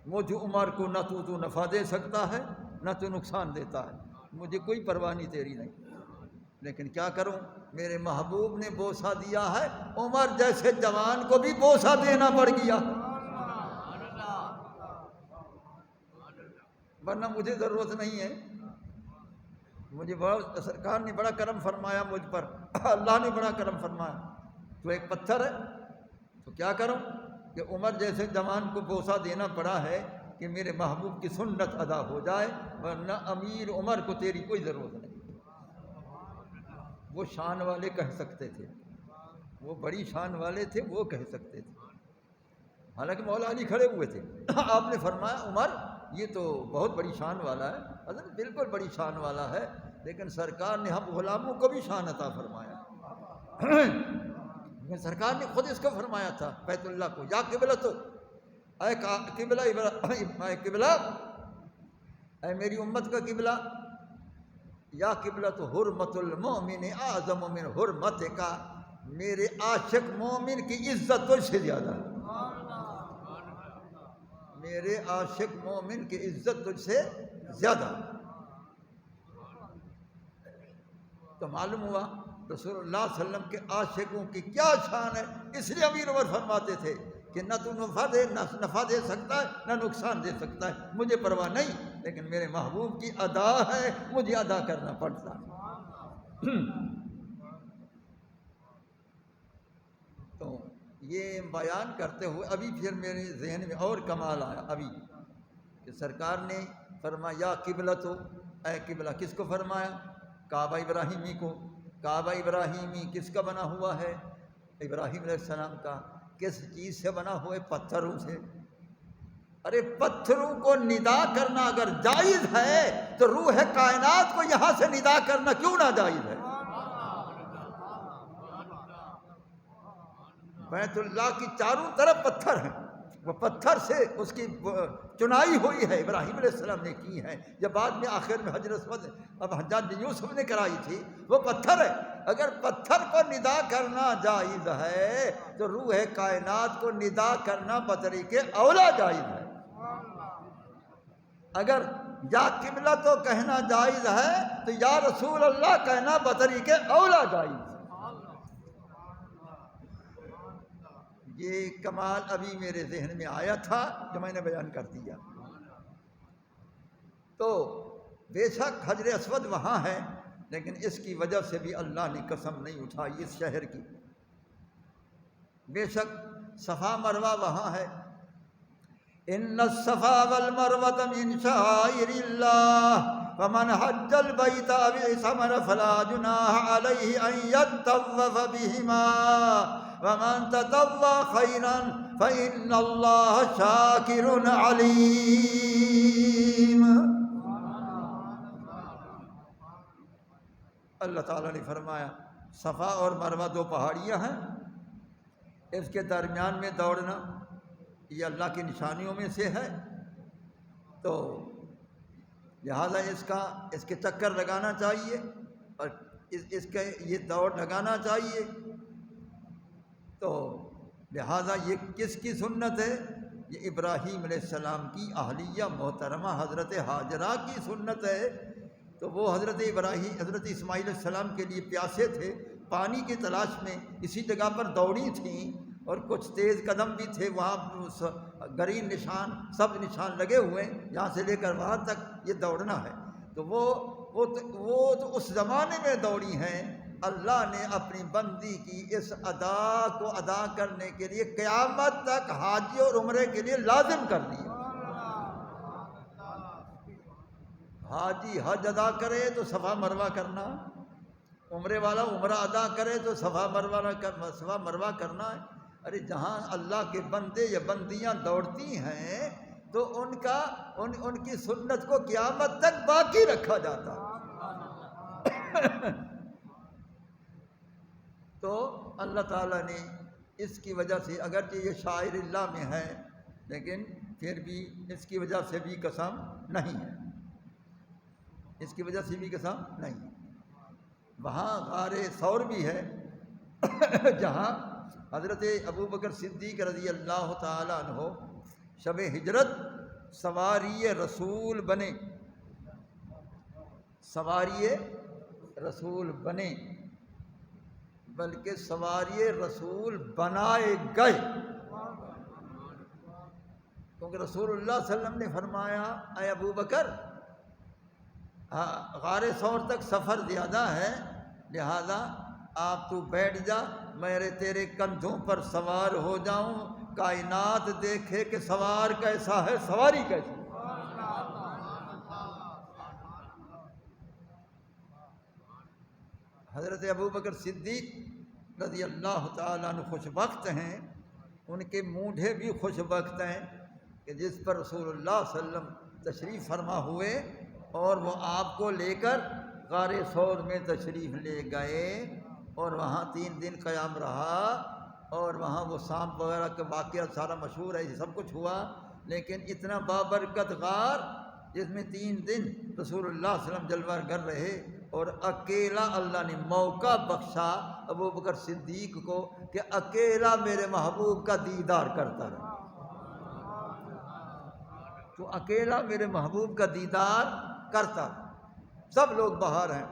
مجھ عمر کو نہ تو نفع دے سکتا ہے نہ تو نقصان دیتا ہے، مجھے کوئی پرواہ نہیں تیری نہیں، لیکن کیا کروں، میرے محبوب نے بوسہ دیا ہے، عمر جیسے جوان کو بھی بوسہ دینا پڑ گیا، ورنہ مجھے ضرورت نہیں ہے، مجھے سرکار نے بڑا کرم فرمایا مجھ پر، اللہ نے بڑا کرم فرمایا، تو ایک پتھر ہے، تو کیا کروں کہ عمر جیسے جوان کو بوسہ دینا پڑا ہے کہ میرے محبوب کی سنت ادا ہو جائے، ورنہ امیر عمر کو تیری کوئی ضرورت نہیں۔ وہ شان والے کہہ سکتے تھے، وہ بڑی شان والے تھے، وہ کہہ سکتے تھے، حالانکہ مولا علی کھڑے ہوئے تھے. آپ نے فرمایا عمر یہ تو بہت بڑی شان والا ہے. حضرت بالکل بڑی شان والا ہے، لیکن سرکار نے ہم غلاموں کو بھی شان عطا فرمایا. لیکن سرکار نے خود اس کو فرمایا تھا بیت اللہ کو، یا قبلہ تو اے قبلہ اے میری امت کا قبلہ، یا قبلہ تو حرمت المومن اعظم من حرمت کا، میرے عاشق مومن کی عزت تجھ سے زیادہ ہے. میرے عاشق مومن کی عزت تجھ سے زیادہ. تو معلوم ہوا رسول اللہ صلی اللہ علیہ وسلم کے عاشقوں کی کیا شان ہے. اس لیے امیر عمر فرماتے تھے کہ نہ تو نفع دے سکتا ہے نہ نقصان دے سکتا ہے، مجھے پرواہ نہیں، لیکن میرے محبوب کی ادا ہے، مجھے ادا کرنا پڑتا ہے. تو یہ بیان کرتے ہوئے ابھی پھر میرے ذہن میں اور کمال آیا ابھی کہ سرکار نے فرمایا یا قبلہ تو اے قبلہ، کس کو فرمایا؟ کعبہ ابراہیمی کو. کعبہ ابراہیمی کس کا بنا ہوا ہے؟ ابراہیم علیہ السلام کا. کس چیز سے بنا ہوا ہے؟ پتھروں سے. ارے پتھروں کو ندا کرنا اگر جائز ہے تو روح کائنات کو یہاں سے ندا کرنا کیوں ناجائز ہے؟ بیت اللہ کی چاروں طرف پتھر ہیں، وہ پتھر سے اس کی چنائی ہوئی ہے، ابراہیم علیہ السلام نے کی ہے. جب بعد میں آخر میں حجر اسود اب حجاج بن یوسف نے کرائی تھی، وہ پتھر ہے. اگر پتھر کو ندا کرنا جائز ہے تو روح کائنات کو ندا کرنا بطریقے اولا جائز ہے. اگر یا قبلہ تو کہنا جائز ہے تو یا رسول اللہ کہنا بطریقے اولا جائز ہے. یہ کمال ابھی میرے ذہن میں آیا تھا جو میں نے بیان کر دیا. تو بے شک حجر اسود وہاں ہے، لیکن اس کی وجہ سے بھی اللہ نے قسم نہیں اٹھائی اس شہر کی. بے شک صفا مروہ وہاں ہے. ان الصفا والمروہ من شعائر اللہ فمن حج البیت او اعتمر فلا جناح علیہ ان یطوف بہما ومن تطوع خیرا فإن اللہ شاکر علیم. اللہ تعالیٰ نے فرمایا صفا اور مروہ دو پہاڑیاں ہیں، اس کے درمیان میں دوڑنا یہ اللہ کی نشانیوں میں سے ہے. تو لہٰذا اس کے چکر لگانا چاہیے اور اس کے یہ دوڑ لگانا چاہیے. تو لہٰذا یہ کس کی سنت ہے؟ یہ ابراہیم علیہ السلام کی اہلیہ محترمہ حضرت ہاجرہ کی سنت ہے. تو وہ حضرت اسماعیل علیہ السلام کے لیے پیاسے تھے، پانی کی تلاش میں اسی جگہ پر دوڑی تھیں، اور کچھ تیز قدم بھی تھے وہاں، گرین نشان سب نشان لگے ہوئے ہیں، یہاں سے لے کر وہاں تک یہ دوڑنا ہے. تو وہ تو اس زمانے میں دوڑی ہیں. اللہ نے اپنی بندی کی اس ادا کو ادا کرنے کے لیے قیامت تک حاجی اور عمرے کے لیے لازم کر دیا. حاجی حج ادا کرے تو صفا مروہ کرنا، عمرے والا عمرہ ادا کرے تو صفا مروہ کرنا ہے. ارے جہاں اللہ کے بندے یا بندیاں دوڑتی ہیں تو ان کی سنت کو قیامت تک باقی رکھا جاتا. تو اللہ تعالیٰ نے اس کی وجہ سے، اگرچہ یہ شاعر اللہ میں ہے لیکن پھر بھی اس کی وجہ سے بھی قسم نہیں ہے، اس کی وجہ سے بھی قسم نہیں. وہاں غار ثور بھی ہے جہاں حضرت ابوبکر صدیق رضی اللہ تعالیٰ عنہ شب ہجرت سواری رسول بنے، سواری رسول بنے، بلکہ سواری رسول بنائے گئے. کیونکہ رسول اللہ صلی اللہ علیہ وسلم نے فرمایا اے ابو بکر غار ثور تک سفر زیادہ ہے، لہذا آپ تو بیٹھ جا، میں تیرے کندھوں پر سوار ہو جاؤں، کائنات دیکھے کہ سوار کیسا ہے، سواری کیسی. حضرت ابوبکر صدیق رضی اللہ تعالیٰ عنہ خوش بخت ہیں ان کے مونڈھے بھی خوش بخت ہیں کہ جس پر رسول اللہ صلی اللہ علیہ وسلم تشریف فرما ہوئے اور وہ آپ کو لے کر غار ثور میں تشریف لے گئے اور وہاں 3 دن قیام رہا، اور وہاں وہ سانپ وغیرہ کا واقعہ سارا مشہور ہے، یہ سب کچھ ہوا، لیکن اتنا بابرکت غار جس میں 3 دن رسول اللہ صلی اللہ علیہ وسلم جلوہ گر رہے، اور اکیلا اللہ نے موقع بخشا ابو بکر صدیق کو کہ اکیلا میرے محبوب کا دیدار کرتا رہا، تو اکیلا میرے محبوب کا دیدار کرتا رہا، سب لوگ باہر ہیں،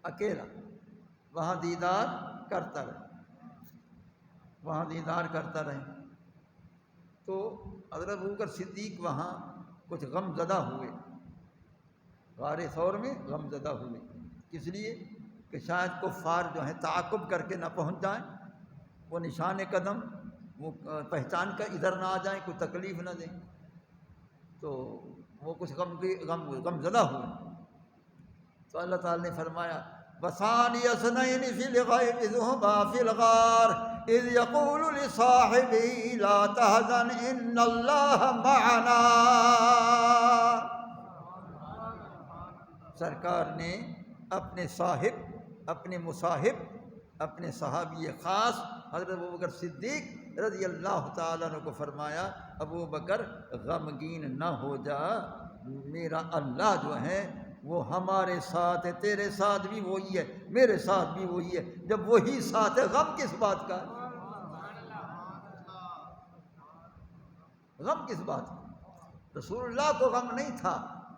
اکیلا وہاں دیدار کرتا رہے، وہاں دیدار کرتا رہے۔ تو حضرت ابوبکر صدیق وہاں کچھ غم زدہ ہوئے، غار ثور میں غم زدہ ہوئے، اس لیے کہ شاید کفار جو ہیں تعاقب کر کے نہ پہنچ جائیں، وہ نشان قدم وہ پہچان کر ادھر نہ آ جائیں، کوئی تکلیف نہ دیں، تو وہ کچھ غم زدہ ہوئے۔ تو اللہ تعالی نے فرمایا وَثَانِيَ اثْنَيْنِ فِي الْغَيْبِ إِذْ هُمَا فِي الْغَارِ إِذْ يَقُولُ لِصَاحِبِهِ لَا تَحْزَنْ إِنَّ اللَّهَ مَعَنَا۔ سرکار نے اپنے صاحب، اپنے مصاحب، اپنے صحابی خاص حضرت ابوبکر صدیق رضی اللہ تعالیٰ عنہ کو فرمایا ابو بکر غمگین نہ ہو جا، میرا اللہ جو ہے وہ ہمارے ساتھ ہے، تیرے ساتھ بھی وہی ہے، میرے ساتھ بھی وہی ہے، جب وہی ساتھ ہے غم کس بات کا ہے؟ غم کس بات کا؟ رسول اللہ کو غم نہیں تھا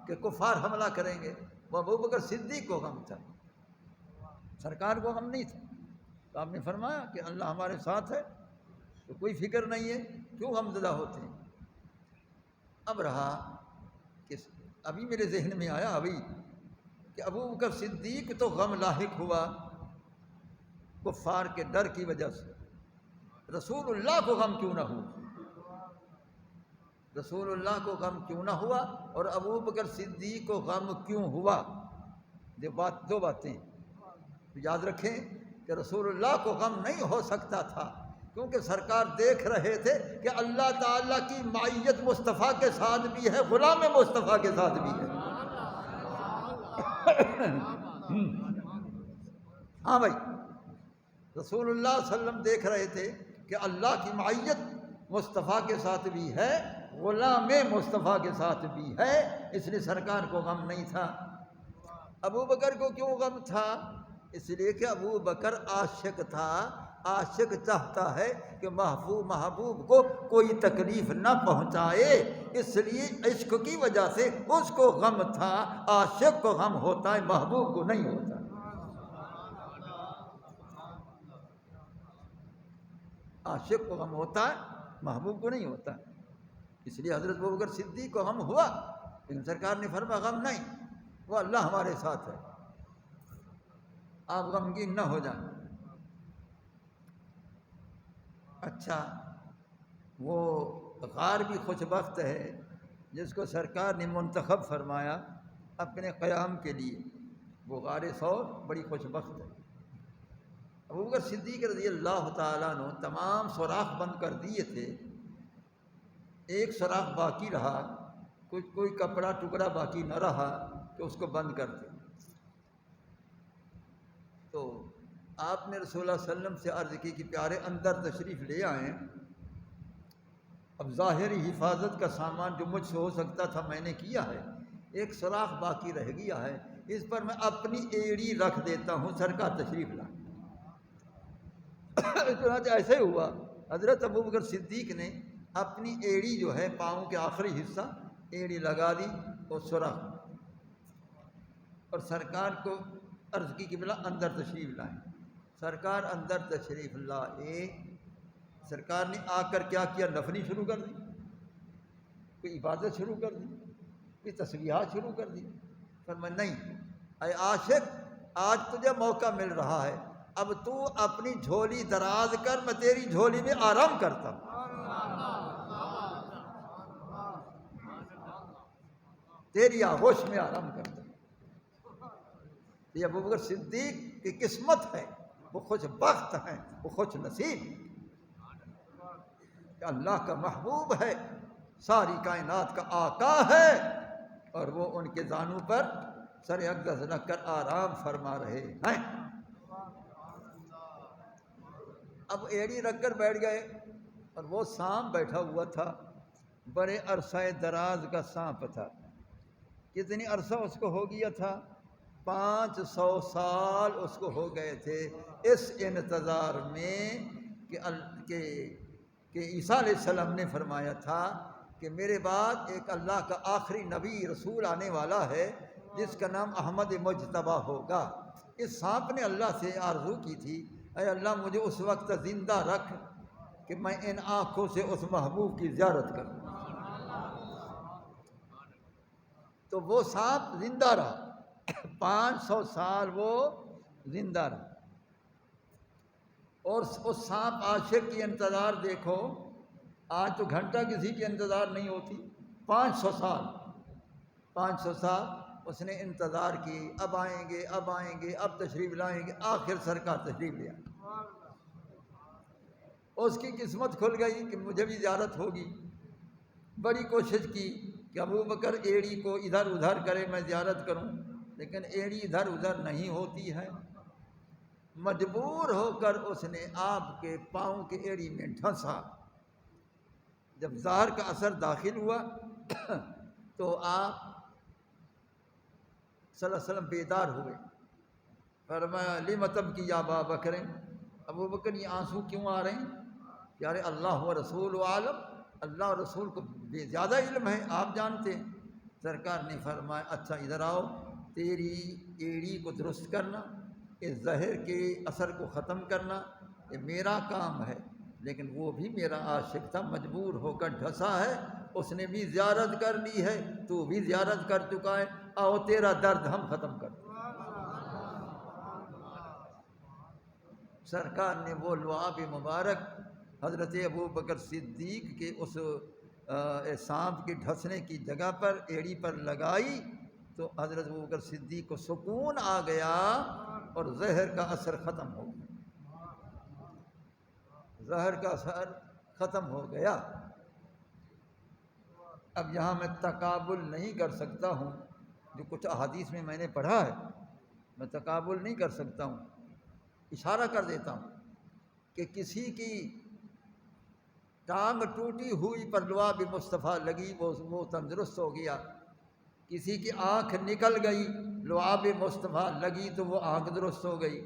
کہ کفار حملہ کریں گے، وہ ابوبکر صدیق کو غم تھا، سرکار کو غم نہیں تھا۔ تو آپ نے فرمایا کہ اللہ ہمارے ساتھ ہے تو کوئی فکر نہیں ہے، کیوں غم زدہ ہوتے ہیں؟ اب رہا کہ ابھی میرے ذہن میں آیا ابھی کہ ابوبکر صدیق تو غم لاحق ہوا کفار کے ڈر کی وجہ سے، رسول اللہ کو غم کیوں نہ ہوا؟ رسول اللہ کو غم کیوں نہ ہوا اور ابوبکر صدیق کو غم کیوں ہوا؟ دو باتیں یاد رکھیں کہ رسول اللہ کو غم نہیں ہو سکتا تھا کیونکہ سرکار دیکھ رہے تھے کہ اللہ تعالیٰ کی معیت مصطفیٰ کے ساتھ بھی ہے، غلام مصطفیٰ کے ساتھ بھی ہے۔ ہاں بھائی، رسول اللہ صلی اللہ علیہ وسلم دیکھ رہے تھے کہ اللہ کی معیت مصطفیٰ کے ساتھ بھی ہے، غلام مصطفیٰ کے ساتھ بھی ہے، اس لیے سرکار کو غم نہیں تھا۔ ابو بکر کو کیوں غم تھا؟ اس لیے کہ ابو بکر عاشق تھا، عاشق چاہتا ہے کہ محبوب کو کوئی تکلیف نہ پہنچائے، اس لیے عشق کی وجہ سے اس کو غم تھا۔ عاشق کو غم ہوتا ہے، محبوب کو نہیں ہوتا۔ عاشق کو غم ہوتا ہے، محبوب کو نہیں ہوتا، اس لیے حضرت ابوبکر صدیق کو غم ہوا، لیکن سرکار نے فرمایا غم نہیں، وہ اللہ ہمارے ساتھ ہے، آپ غمگین نہ ہو جائیں۔ اچھا، وہ غار بھی خوش بخت ہے جس کو سرکار نے منتخب فرمایا اپنے قیام کے لیے، وہ غار ثور بڑی خوش بخت ہے۔ ابوبکر صدیق رضی اللہ تعالیٰ عنہ تمام سوراخ بند کر دیے تھے، ایک سوراخ باقی رہا، کوئی کپڑا ٹکڑا باقی نہ رہا کہ اس کو بند کر دیں۔ تو آپ نے رسول اللہ صلی اللہ علیہ وسلم سے عرض کی کہ پیارے اندر تشریف لے آئیں، اب ظاہری حفاظت کا سامان جو مجھ سے ہو سکتا تھا میں نے کیا ہے، ایک سوراخ باقی رہ گیا ہے، اس پر میں اپنی ایڑی رکھ دیتا ہوں، سرکار تشریف لائیں۔ چنانچہ ایسے ہوا، حضرت ابوبکر صدیق نے اپنی ایڑی جو ہے پاؤں کے آخری حصہ ایڑی لگا دی اور سوراخ، اور سرکار کو عرض کی کہ بلا اندر تشریف لائیں۔ سرکار اندر تشریف لائے، سرکار نے آ کر کیا کیا؟ نفلی شروع کر دی، کوئی عبادت شروع کر دی، کوئی تسبیحات شروع کر دی۔ فرمایا نہیں اے عاشق، آج تجھے موقع مل رہا ہے، اب تو اپنی جھولی دراز کر، میں تیری جھولی میں آرام کرتا ہوں۔ تیری آغوش میں آرام کرتا ہوں۔ یہ ابوبکر صدیق کی قسمت ہے، وہ خوش بخت ہیں، وہ خوش نصیب۔ کہ اللہ کا محبوب ہے، ساری کائنات کا آقا ہے، اور وہ ان کے زانوں پر سر اقدس رکھ کر آرام فرما رہے ہیں۔ اب ایڑی رکھ کر بیٹھ گئے، اور وہ سانپ بیٹھا ہوا تھا، بڑے عرصہ دراز کا سانپ تھا۔ کتنی عرصہ اس کو ہو گیا تھا؟ 500 سال اس کو ہو گئے تھے اس انتظار میں کہ عیسیٰ علیہ السلام نے فرمایا تھا کہ میرے بعد ایک اللہ کا آخری نبی رسول آنے والا ہے جس کا نام احمد مجتبیٰ ہوگا۔ اس سانپ نے اللہ سے آرزو کی تھی، اے اللہ مجھے اس وقت زندہ رکھ کہ میں ان آنکھوں سے اس محبوب کی زیارت کروں۔ تو وہ سانپ زندہ رہا، 500 سال وہ زندہ رہا۔ اور اس سانپ عاشق کی انتظار دیکھو، آج تو گھنٹہ کسی کی انتظار نہیں ہوتی، 500 سال اس نے انتظار کی، اب آئیں گے اب آئیں گے اب تشریف لائیں گے، آخر سرکار تشریف لے آئے۔ اس کی قسمت کھل گئی کہ مجھے بھی زیارت ہوگی۔ بڑی کوشش کی کہ ابو بکر ایڑی کو ادھر ادھر کرے میں زیارت کروں، لیکن ایڑی ادھر ادھر نہیں ہوتی ہے۔ مجبور ہو کر اس نے آپ کے پاؤں کے ایڑی میں ڈھسا۔ جب زہر کا اثر داخل ہوا تو آپ صلی اللہ علیہ وسلم بیدار ہوئے۔ فرمایا لم تبکی یا ابا بکر، ابو بکر یہ آنسو کیوں آ رہے ہیں؟ یارے اللہ و رسول عالم، اللہ اور رسول کو بے زیادہ علم ہے، آپ جانتے ہیں۔ سرکار نے فرمایا اچھا ادھر آؤ، تیری ایڑی کو درست کرنا، اس زہر کے اثر کو ختم کرنا یہ میرا کام ہے، لیکن وہ بھی میرا عاشق تھا، مجبور ہو کر ڈھسا ہے، اس نے بھی زیارت کر لی ہے، تو بھی زیارت کر چکا ہے، آؤ تیرا درد ہم ختم کر دیں۔ سرکار نے وہ لعاب مبارک حضرت ابو بکر صدیق کے اس سانپ کے ڈھسنے کی جگہ پر ایڑی پر لگائی تو حضرت ابو بکر صدیق کو سکون آ گیا اور زہر کا اثر ختم ہو گیا۔ زہر کا اثر ختم ہو گیا۔ اب یہاں میں تقابل نہیں کر سکتا ہوں، جو کچھ احادیث میں نے پڑھا ہے میں تقابل نہیں کر سکتا ہوں، اشارہ کر دیتا ہوں کہ کسی کی ٹانگ ٹوٹی ہوئی پر لعاب مصطفیٰ لگی وہ تندرست ہو گیا، کسی کی آنکھ نکل گئی لعاب مصطفیٰ لگی تو وہ آنکھ درست ہو گئی،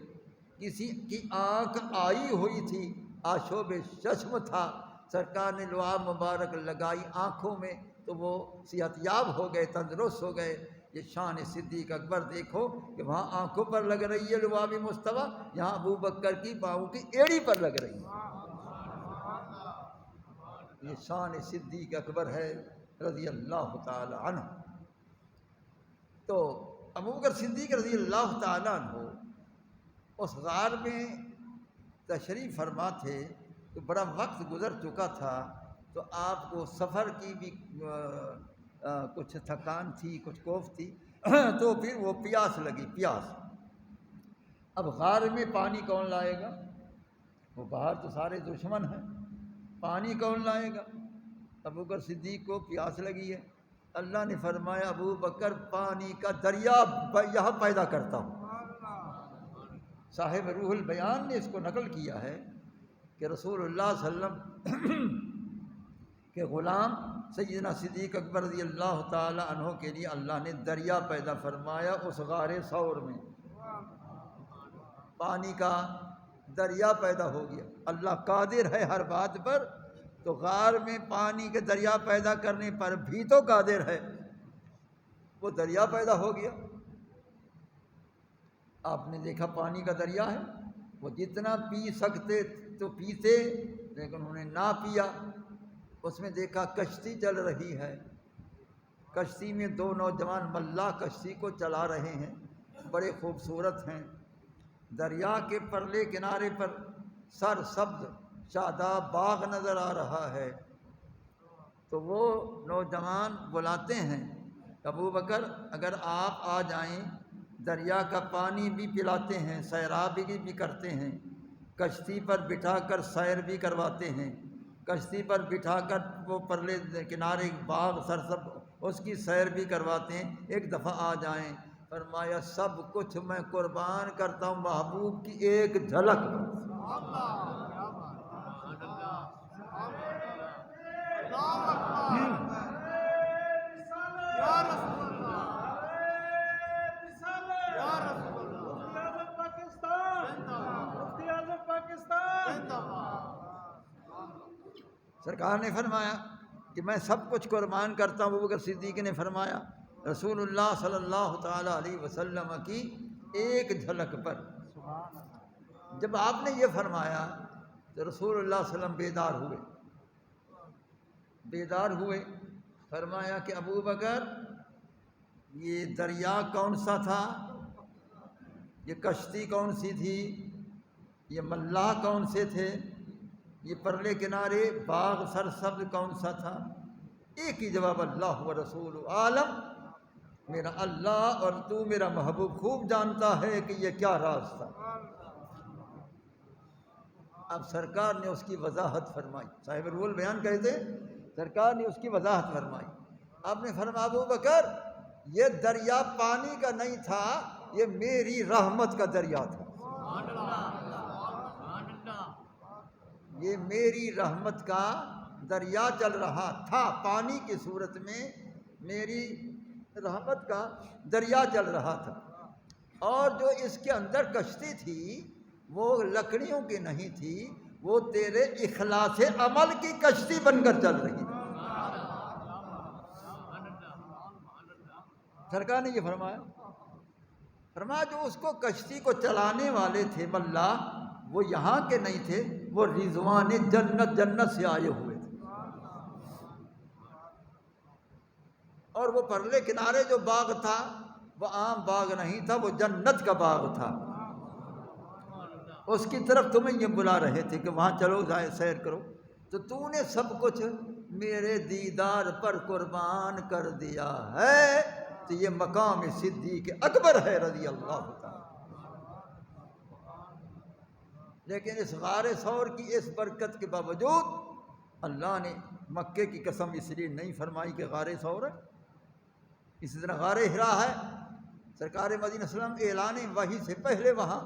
کسی کی آنکھ آئی ہوئی تھی آشوب چشم تھا، سرکار نے لعاب مبارک لگائی آنکھوں میں تو وہ صحت یاب ہو گئے، تندرست ہو گئے۔ یہ شان صدیق اکبر دیکھو کہ وہاں آنکھوں پر لگ رہی ہے لعاب مصطفیٰ، یہاں ابو بکر کی پاؤں کی ایڑی پر لگ رہی ہے۔ یہ شان صدیق اکبر ہے رضی اللہ تعالی عنہ۔ تو ابو بکر صدیق رضی اللہ تعالی عنہ اس غار میں تشریف فرما تھے تو بڑا وقت گزر چکا تھا، تو آپ کو سفر کی بھی کچھ تھکان تھی، کچھ کوف تھی، تو پھر وہ پیاس لگی، پیاس۔ اب غار میں پانی کون لائے گا؟ وہ باہر تو سارے دشمن ہیں، پانی کون لائے گا؟ ابو بکر صدیق کو پیاس لگی ہے، اللہ نے فرمایا ابو بکر پانی کا دریا یہاں پیدا کرتا ہوں۔ صاحب روح البیان نے اس کو نقل کیا ہے کہ رسول اللہ صلی اللہ علیہ وسلم کے غلام سیدنا صدیق اکبر رضی اللہ تعالی عنہ کے لیے اللہ نے دریا پیدا فرمایا اس غار ثور میں، پانی کا دریا پیدا ہو گیا۔ اللہ قادر ہے ہر بات پر، تو غار میں پانی کے دریا پیدا کرنے پر بھی تو قادر ہے، وہ دریا پیدا ہو گیا۔ آپ نے دیکھا پانی کا دریا ہے، وہ جتنا پی سکتے تو پیتے، لیکن انہوں نے نہ پیا۔ اس میں دیکھا کشتی چل رہی ہے، کشتی میں دو نوجوان ملاح کشتی کو چلا رہے ہیں، بڑے خوبصورت ہیں، دریا کے پرلے کنارے پر سر سبز شاداب باغ نظر آ رہا ہے۔ تو وہ نوجوان بلاتے ہیں ابو بکر اگر آپ آ جائیں، دریا کا پانی بھی پلاتے ہیں، سیرابی بھی کرتے ہیں، کشتی پر بٹھا کر سیر بھی کرواتے ہیں، کشتی پر بٹھا کر وہ پرلے کنارے باغ سرسب اس کی سیر بھی کرواتے ہیں، ایک دفعہ آ جائیں، فرمایا سب کچھ میں قربان کرتا ہوں محبوب کی ایک جھلک پر۔ سرکار نے فرمایا کہ میں سب کچھ قربان کرتا ہوں۔ ابوبکر صدیق نے فرمایا رسول اللہ صلی اللہ تعالیٰ علیہ وسلم کی ایک جھلک پر۔ جب آپ نے یہ فرمایا تو رسول اللہ صلی اللہ علیہ وسلم بیدار ہوئے، فرمایا کہ ابوبکر یہ دریا کون سا تھا، یہ کشتی کون سی تھی، یہ ملاح کون سے تھے، یہ پرلے کنارے باغ سرسبز کون سا تھا؟ ایک ہی جواب، اللہ و رسول عالم، میرا اللہ اور تو میرا محبوب خوب جانتا ہے کہ یہ کیا راز تھا۔ اب سرکار نے اس کی وضاحت فرمائی، صاحب رول بیان کہتے ہیں، سرکار نے اس کی وضاحت فرمائی۔ آپ نے فرمایا ابوبکر یہ دریا پانی کا نہیں تھا، یہ میری رحمت کا دریا تھا، یہ میری رحمت کا دریا چل رہا تھا، پانی کی صورت میں میری رحمت کا دریا چل رہا تھا۔ اور جو اس کے اندر کشتی تھی وہ لکڑیوں کی نہیں تھی، وہ تیرے اخلاص عمل کی کشتی بن کر چل رہی تھی۔ سرکار نے یہ فرمایا جو اس کو کشتی کو چلانے والے تھے ملاح، وہ یہاں کے نہیں تھے، وہ رضوان جنت سے آئے ہوئے تھے، اور وہ پرلے کنارے جو باغ تھا وہ عام باغ نہیں تھا، وہ جنت کا باغ تھا، اس کی طرف تمہیں یہ بلا رہے تھے کہ وہاں چلو جائے سیر کرو، تو نے سب کچھ میرے دیدار پر قربان کر دیا ہے، تو یہ مقام صدیق اکبر ہے رضی اللہ تعالیٰ۔ لیکن اس غار ثور کی اس برکت کے باوجود اللہ نے مکے کی قسم اس لیے نہیں فرمائی کہ غار ثور ہے، اسی طرح غار حرا ہے۔ سرکار مدینہ صلی اللہ علیہ وسلم اعلان وحی سے پہلے وہاں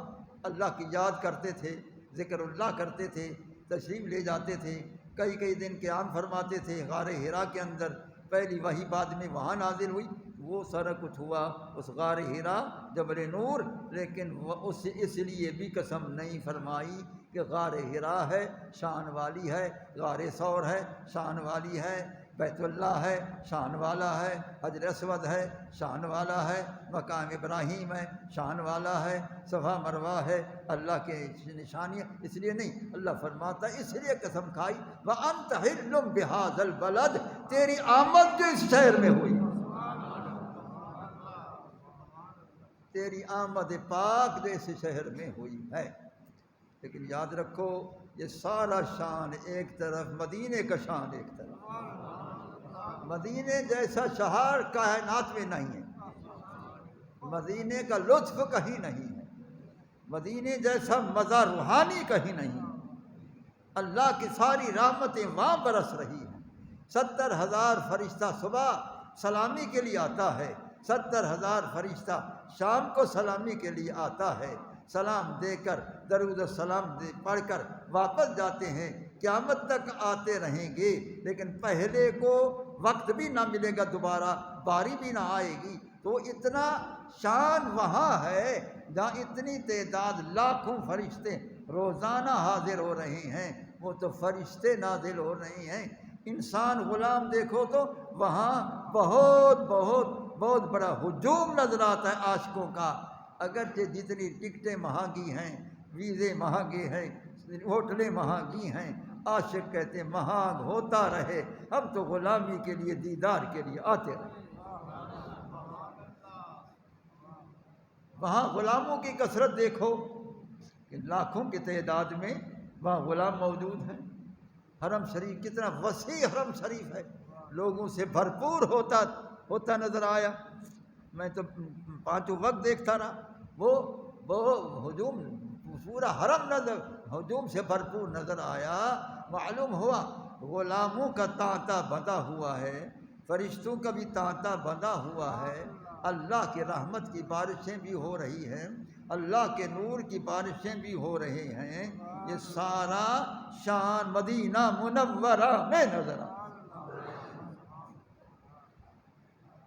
اللہ کی یاد کرتے تھے، ذکر اللہ کرتے تھے، تشریف لے جاتے تھے، کئی دن قیام فرماتے تھے غار حرا کے اندر۔ پہلی وحی بعد میں وہاں نازل ہوئی، وہ سارا کچھ ہوا اس غار حرا جبل نور، لیکن وہ اس لیے بھی قسم نہیں فرمائی کہ غار حرا ہے شان والی ہے، غار ثور ہے شان والی ہے، بیت اللہ ہے شان والا ہے، حجر اسود ہے شان والا ہے، مقام ابراہیم ہے شان والا ہے، صفا مروہ ہے اللہ کے نشانیاں، اس لیے نہیں۔ اللہ فرماتا ہے اس لیے قسم کھائی وَأَنْتَ حِلٌّ بِهَذَا الْبَلَدِ، تیری آمد جو اس شہر میں ہوئی، تیری آمد پاک جو اس شہر میں ہوئی ہے۔ لیکن یاد رکھو یہ سارا شان ایک طرف، مدینے کا شان ایک طرف، مدینے جیسا شہر کائنات میں نہیں ہے، مدینے کا لطف کہیں نہیں ہے، مدینے جیسا مزہ روحانی کہیں نہیں ہے، اللہ کی ساری رحمتیں وہاں برس رہی ہیں۔ 70,000 فرشتہ صبح سلامی کے لیے آتا ہے، 70,000 فرشتہ شام کو سلامی کے لیے آتا ہے، سلام دے کر درود السلام پڑھ کر واپس جاتے ہیں، قیامت تک آتے رہیں گے، لیکن پہلے کو وقت بھی نہ ملے گا، دوبارہ باری بھی نہ آئے گی۔ تو اتنا شان وہاں ہے جہاں اتنی تعداد لاکھوں فرشتے روزانہ حاضر ہو رہے ہیں، وہ تو فرشتے نازل ہو رہے ہیں۔ انسان غلام دیکھو تو وہاں بہت بڑا ہجوم نظر آتا ہے عاشقوں کا، اگرچہ جتنی ٹکٹیں مہنگی ہیں، ویزے مہنگے ہیں، ہوٹلیں مہنگی ہیں، عاشق کہتے ہیں مہنگ ہوتا رہے، ہم تو غلامی کے لیے دیدار کے لیے آتے رہے۔ وہاں غلاموں کی کثرت دیکھو کہ لاکھوں کی تعداد میں وہاں غلام موجود ہیں۔ حرم شریف کتنا وسیع حرم شریف ہے، لوگوں سے بھرپور ہوتا نظر آیا۔ میں تو 5 وقت دیکھتا رہا، وہ ہجوم پورا حرم ہجوم سے بھرپور نظر آیا۔ معلوم ہوا غلاموں کا تانتا بندھا ہوا ہے، فرشتوں کا بھی تانتا بندھا ہوا ہے، اللہ کی رحمت کی بارشیں بھی ہو رہی ہیں، اللہ کے نور کی بارشیں بھی ہو رہے ہیں، یہ سارا شان مدینہ منورہ میں نظر آتا ہے۔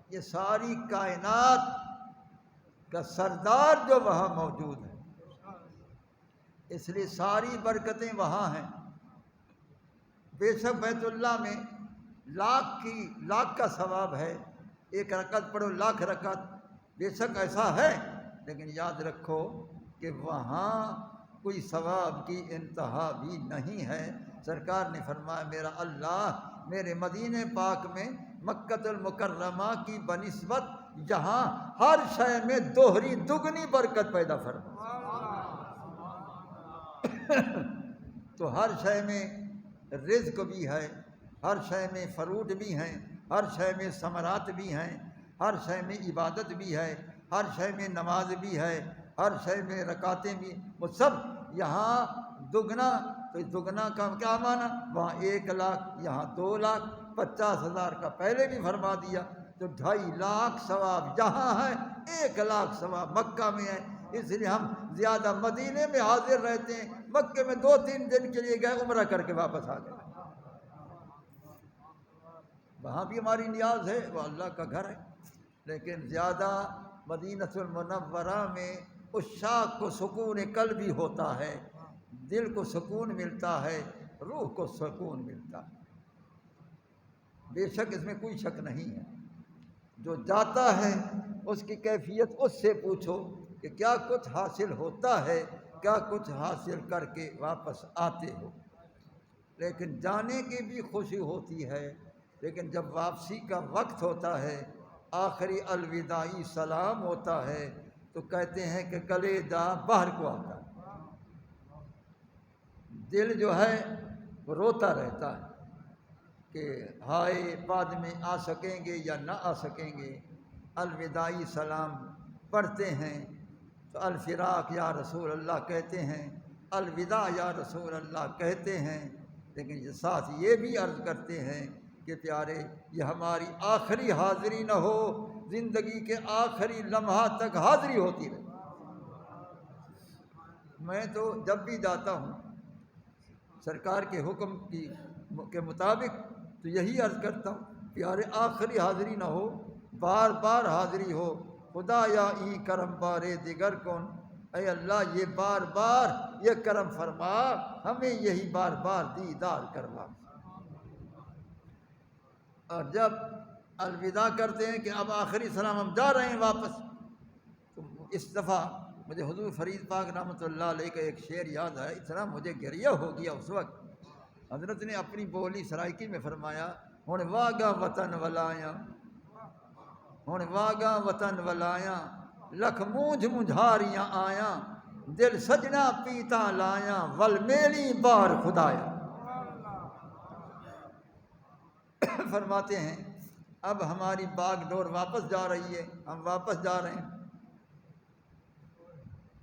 یہ ساری کائنات کا سردار جو وہاں موجود ہے، اس لیے ساری برکتیں وہاں ہیں۔ بے شک بیت اللہ میں لاکھ کا ثواب ہے، ایک رکعت پڑھو لاکھ رکعت، بے شک ایسا ہے، لیکن یاد رکھو کہ وہاں کوئی ثواب کی انتہا بھی نہیں ہے۔ سرکار نے فرمایا میرا اللہ میرے مدینہ پاک میں مکہ المکرمہ کی بنسبت جہاں ہر شے میں دوہری دگنی برکت پیدا فرما، تو ہر شے میں رزق بھی ہے، ہر شے میں فروٹ بھی ہیں، ہر شے میں ثمرات بھی ہیں، ہر شے میں عبادت بھی ہے، ہر شے میں نماز بھی ہے، ہر شے میں رکعتیں بھی، وہ سب یہاں دگنا۔ تو دگنا کا کیا معنی؟ وہاں 1 لاکھ، یہاں 2 لاکھ، 50,000 کا پہلے بھی فرما دیا، تو 2.5 لاکھ ثواب جہاں ہے، 1 لاکھ ثواب مکہ میں ہے۔ اس لیے ہم زیادہ مدینے میں حاضر رہتے ہیں، مکے میں 2-3 دن کے لیے گئے، عمرہ کر کے واپس آ گئے، وہاں بھی ہماری نیاز ہے، وہ اللہ کا گھر ہے، لیکن زیادہ مدینہ المنورہ میں عشاق کو سکون قلب بھی ہوتا ہے، دل کو سکون ملتا ہے، روح کو سکون ملتا ہے۔ بے شک اس میں کوئی شک نہیں ہے، جو جاتا ہے اس کی کیفیت اس سے پوچھو کہ کیا کچھ حاصل ہوتا ہے، کیا کچھ حاصل کر کے واپس آتے ہو۔ لیکن جانے کی بھی خوشی ہوتی ہے، لیکن جب واپسی کا وقت ہوتا ہے، آخری الوداعی سلام ہوتا ہے، تو کہتے ہیں کہ کلیجہ باہر کو آتا ہے، دل جو ہے وہ روتا رہتا ہے کہ ہائے بعد میں آ سکیں گے یا نہ آ سکیں گے۔ الوداعی سلام پڑھتے ہیں تو الفراق یا رسول اللہ کہتے ہیں، الوداع یا رسول اللہ کہتے ہیں، لیکن یہ ساتھ یہ بھی عرض کرتے ہیں کہ پیارے یہ ہماری آخری حاضری نہ ہو، زندگی کے آخری لمحہ تک حاضری ہوتی رہے۔ میں تو جب بھی جاتا ہوں سرکار کے حکم کے مطابق تو یہی عرض کرتا ہوں، پیارے آخری حاضری نہ ہو، بار بار حاضری ہو، خدا یا ای کرم بارے دیگر کون، اے اللہ یہ بار بار یہ کرم فرما، ہمیں یہی بار بار دیدار کروا۔ اور جب الوداع کرتے ہیں کہ اب آخری سلام ہم جا رہے ہیں واپس، تو اس دفعہ مجھے حضور فرید پاک رحمۃ اللہ علیہ کا ایک شعر یاد ہے، اتنا مجھے گریہ ہو گیا اس وقت۔ حضرت نے اپنی بولی سرائکی میں فرمایا، ہن واگا وطن ولایا، ہن واگا وطن ولایا، لکھ مونجھ مجھاریاں آیا، دل سجنا پیتا لایا، ول میلی بار خدایا۔ فرماتے ہیں اب ہماری باغ ڈور واپس جا رہی ہے، ہم واپس جا رہے ہیں،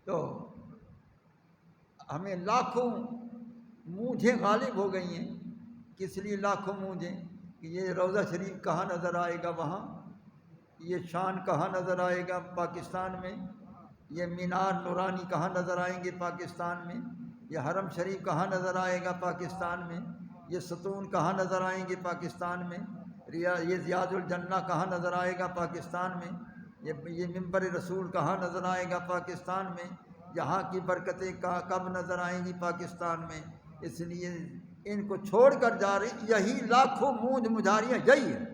تو ہمیں لاکھوں مونجھیں غالب ہو گئی ہیں۔ کس لیے لاکھوں مونجھیں؟ کہ یہ روضہ شریف کہاں نظر آئے گا وہاں، یہ شان کہاں نظر آئے گا پاکستان میں، یہ مینار نورانی کہاں نظر آئیں گے پاکستان میں، یہ حرم شریف کہاں نظر آئے گا پاکستان میں، یہ ستون کہاں نظر آئیں گے پاکستان میں، یہ ریاض الجنہ کہاں نظر آئے گا پاکستان میں، یہ منبر رسول کہاں نظر آئے گا پاکستان میں، یہاں کی برکتیں کب نظر آئیں گی پاکستان میں۔ اس لیے ان کو چھوڑ کر جا رہے ہیں، یہی لاکھوں مونجھ مجھاریاں یہی ہیں۔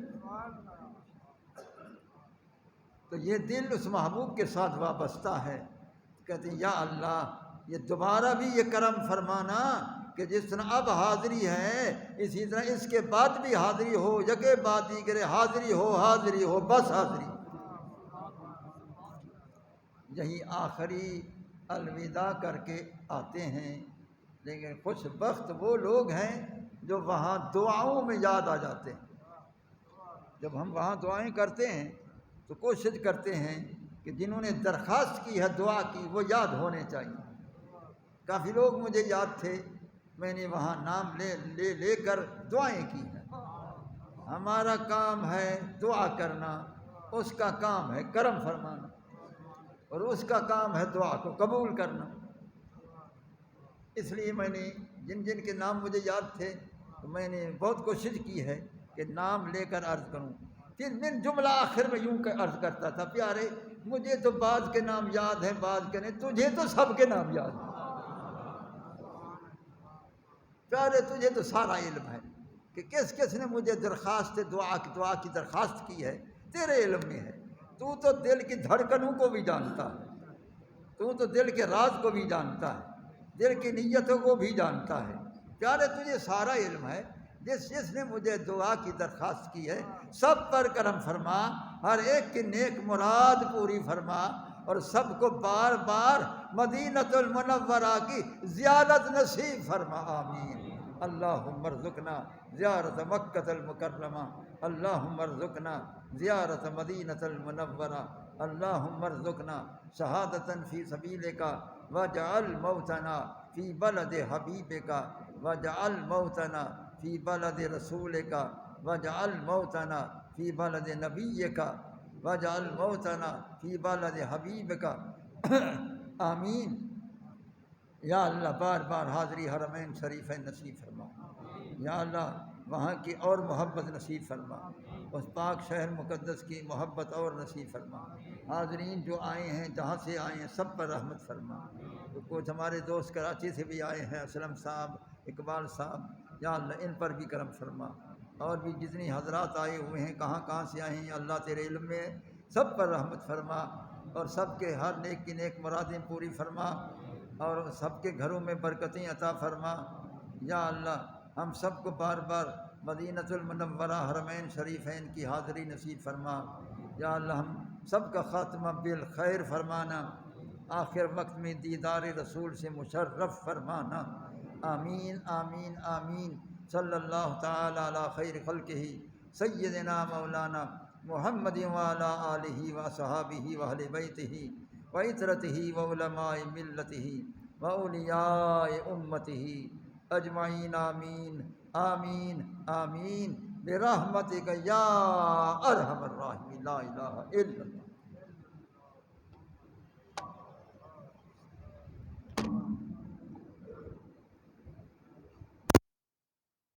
تو یہ دل اس محبوب کے ساتھ وابستہ ہے، کہتے ہیں یا اللہ یہ دوبارہ بھی یہ کرم فرمانا کہ جس طرح اب حاضری ہے اسی طرح اس کے بعد بھی حاضری ہو، یکے بعد دیگرے حاضری ہو بس حاضری۔ یہی آخری الوداع کر کے آتے ہیں، لیکن خوش بخت وہ لوگ ہیں جو وہاں دعاؤں میں یاد آ جاتے ہیں۔ جب ہم وہاں دعائیں کرتے ہیں تو کوشش کرتے ہیں کہ جنہوں نے درخواست کی ہے دعا کی وہ یاد ہونے چاہیے۔ کافی لوگ مجھے یاد تھے میں نے وہاں نام لے کر دعائیں کی ہیں۔ ہمارا کام ہے دعا کرنا، اس کا کام ہے کرم فرمانا، اور اس کا کام ہے دعا کو قبول کرنا۔ اس لیے میں نے جن جن کے نام مجھے یاد تھے تو میں نے بہت کوشش کی ہے کہ نام لے کر عرض کروں۔ پھر من جملہ آخر میں یوں عرض کرتا تھا، پیارے مجھے تو بعض کے نام یاد ہیں، بعض کے نہیں، تجھے تو سب کے نام یاد ہیں۔ پیارے تجھے تو سارا علم ہے کہ کس کس نے مجھے دعا کی درخواست کی ہے، تیرے علم میں ہے۔ تو دل کی دھڑکنوں کو بھی جانتا ہے، تو دل کے راز کو بھی جانتا ہے، دل کی نیتوں کو بھی جانتا ہے۔ پیارے تجھے سارا علم ہے، جس نے مجھے دعا کی درخواست کی ہے سب پر کرم فرما، ہر ایک کی نیک مراد پوری فرما، اور سب کو بار بار مدینۃ المنورہ کی زیارت نصیب فرما، آمین۔ اللہم ارزقنا زیارت مکۃ المکرمہ، اللہم ارزقنا زیارت مدینۃ المنورہ، اللہم ارزقنا شہادۃ فی سبیلک واجعل موتنا فی بلد حبیبک واجعل موتنا فی بلد رسولک واجعل موتنا فی بلد نبیک واجعل موتنا فی بلد حبیبک، آمین۔ یا اللہ بار بار حاضری حرمین شریفین نصیب فرما، یا اللہ وہاں کی اور محبت نصیب فرما، اس پاک شہر مقدس کی محبت اور نصیب فرما۔ حاضرین جو آئے ہیں جہاں سے آئے ہیں سب پر رحمت فرما۔ تو کچھ ہمارے دوست کراچی سے بھی آئے ہیں، اسلم صاحب، اقبال صاحب، یا اللہ ان پر بھی کرم فرما۔ اور بھی جتنی حضرات آئے ہوئے ہیں کہاں سے آئے ہیں، اللہ تیرے علم میں سب پر رحمت فرما، اور سب کے ہر نیک کی نیک مرادیں پوری فرما، اور سب کے گھروں میں برکتیں عطا فرما۔ یا اللہ ہم سب کو بار بار مدینۃ المنورہ حرمین شریفین کی حاضری نصیب فرما۔ یا اللہ ہم سب کا خاتمہ بالخیر فرمانا، آخر وقت میں دیدار رسول سے مشرف فرمانا، آمین آمین آمین۔ صلی اللہ تعالی علی خیر خلقہ سیدنا مولانا محمد وعلی آلہ وصحابہ واہل بیتہ وعترتہ وعلماء ملتہ واولیاء امتہ اجمعین، آمین آمین آمین برحمتک یا ارحم الراحمین، لا الہ الا اللہ۔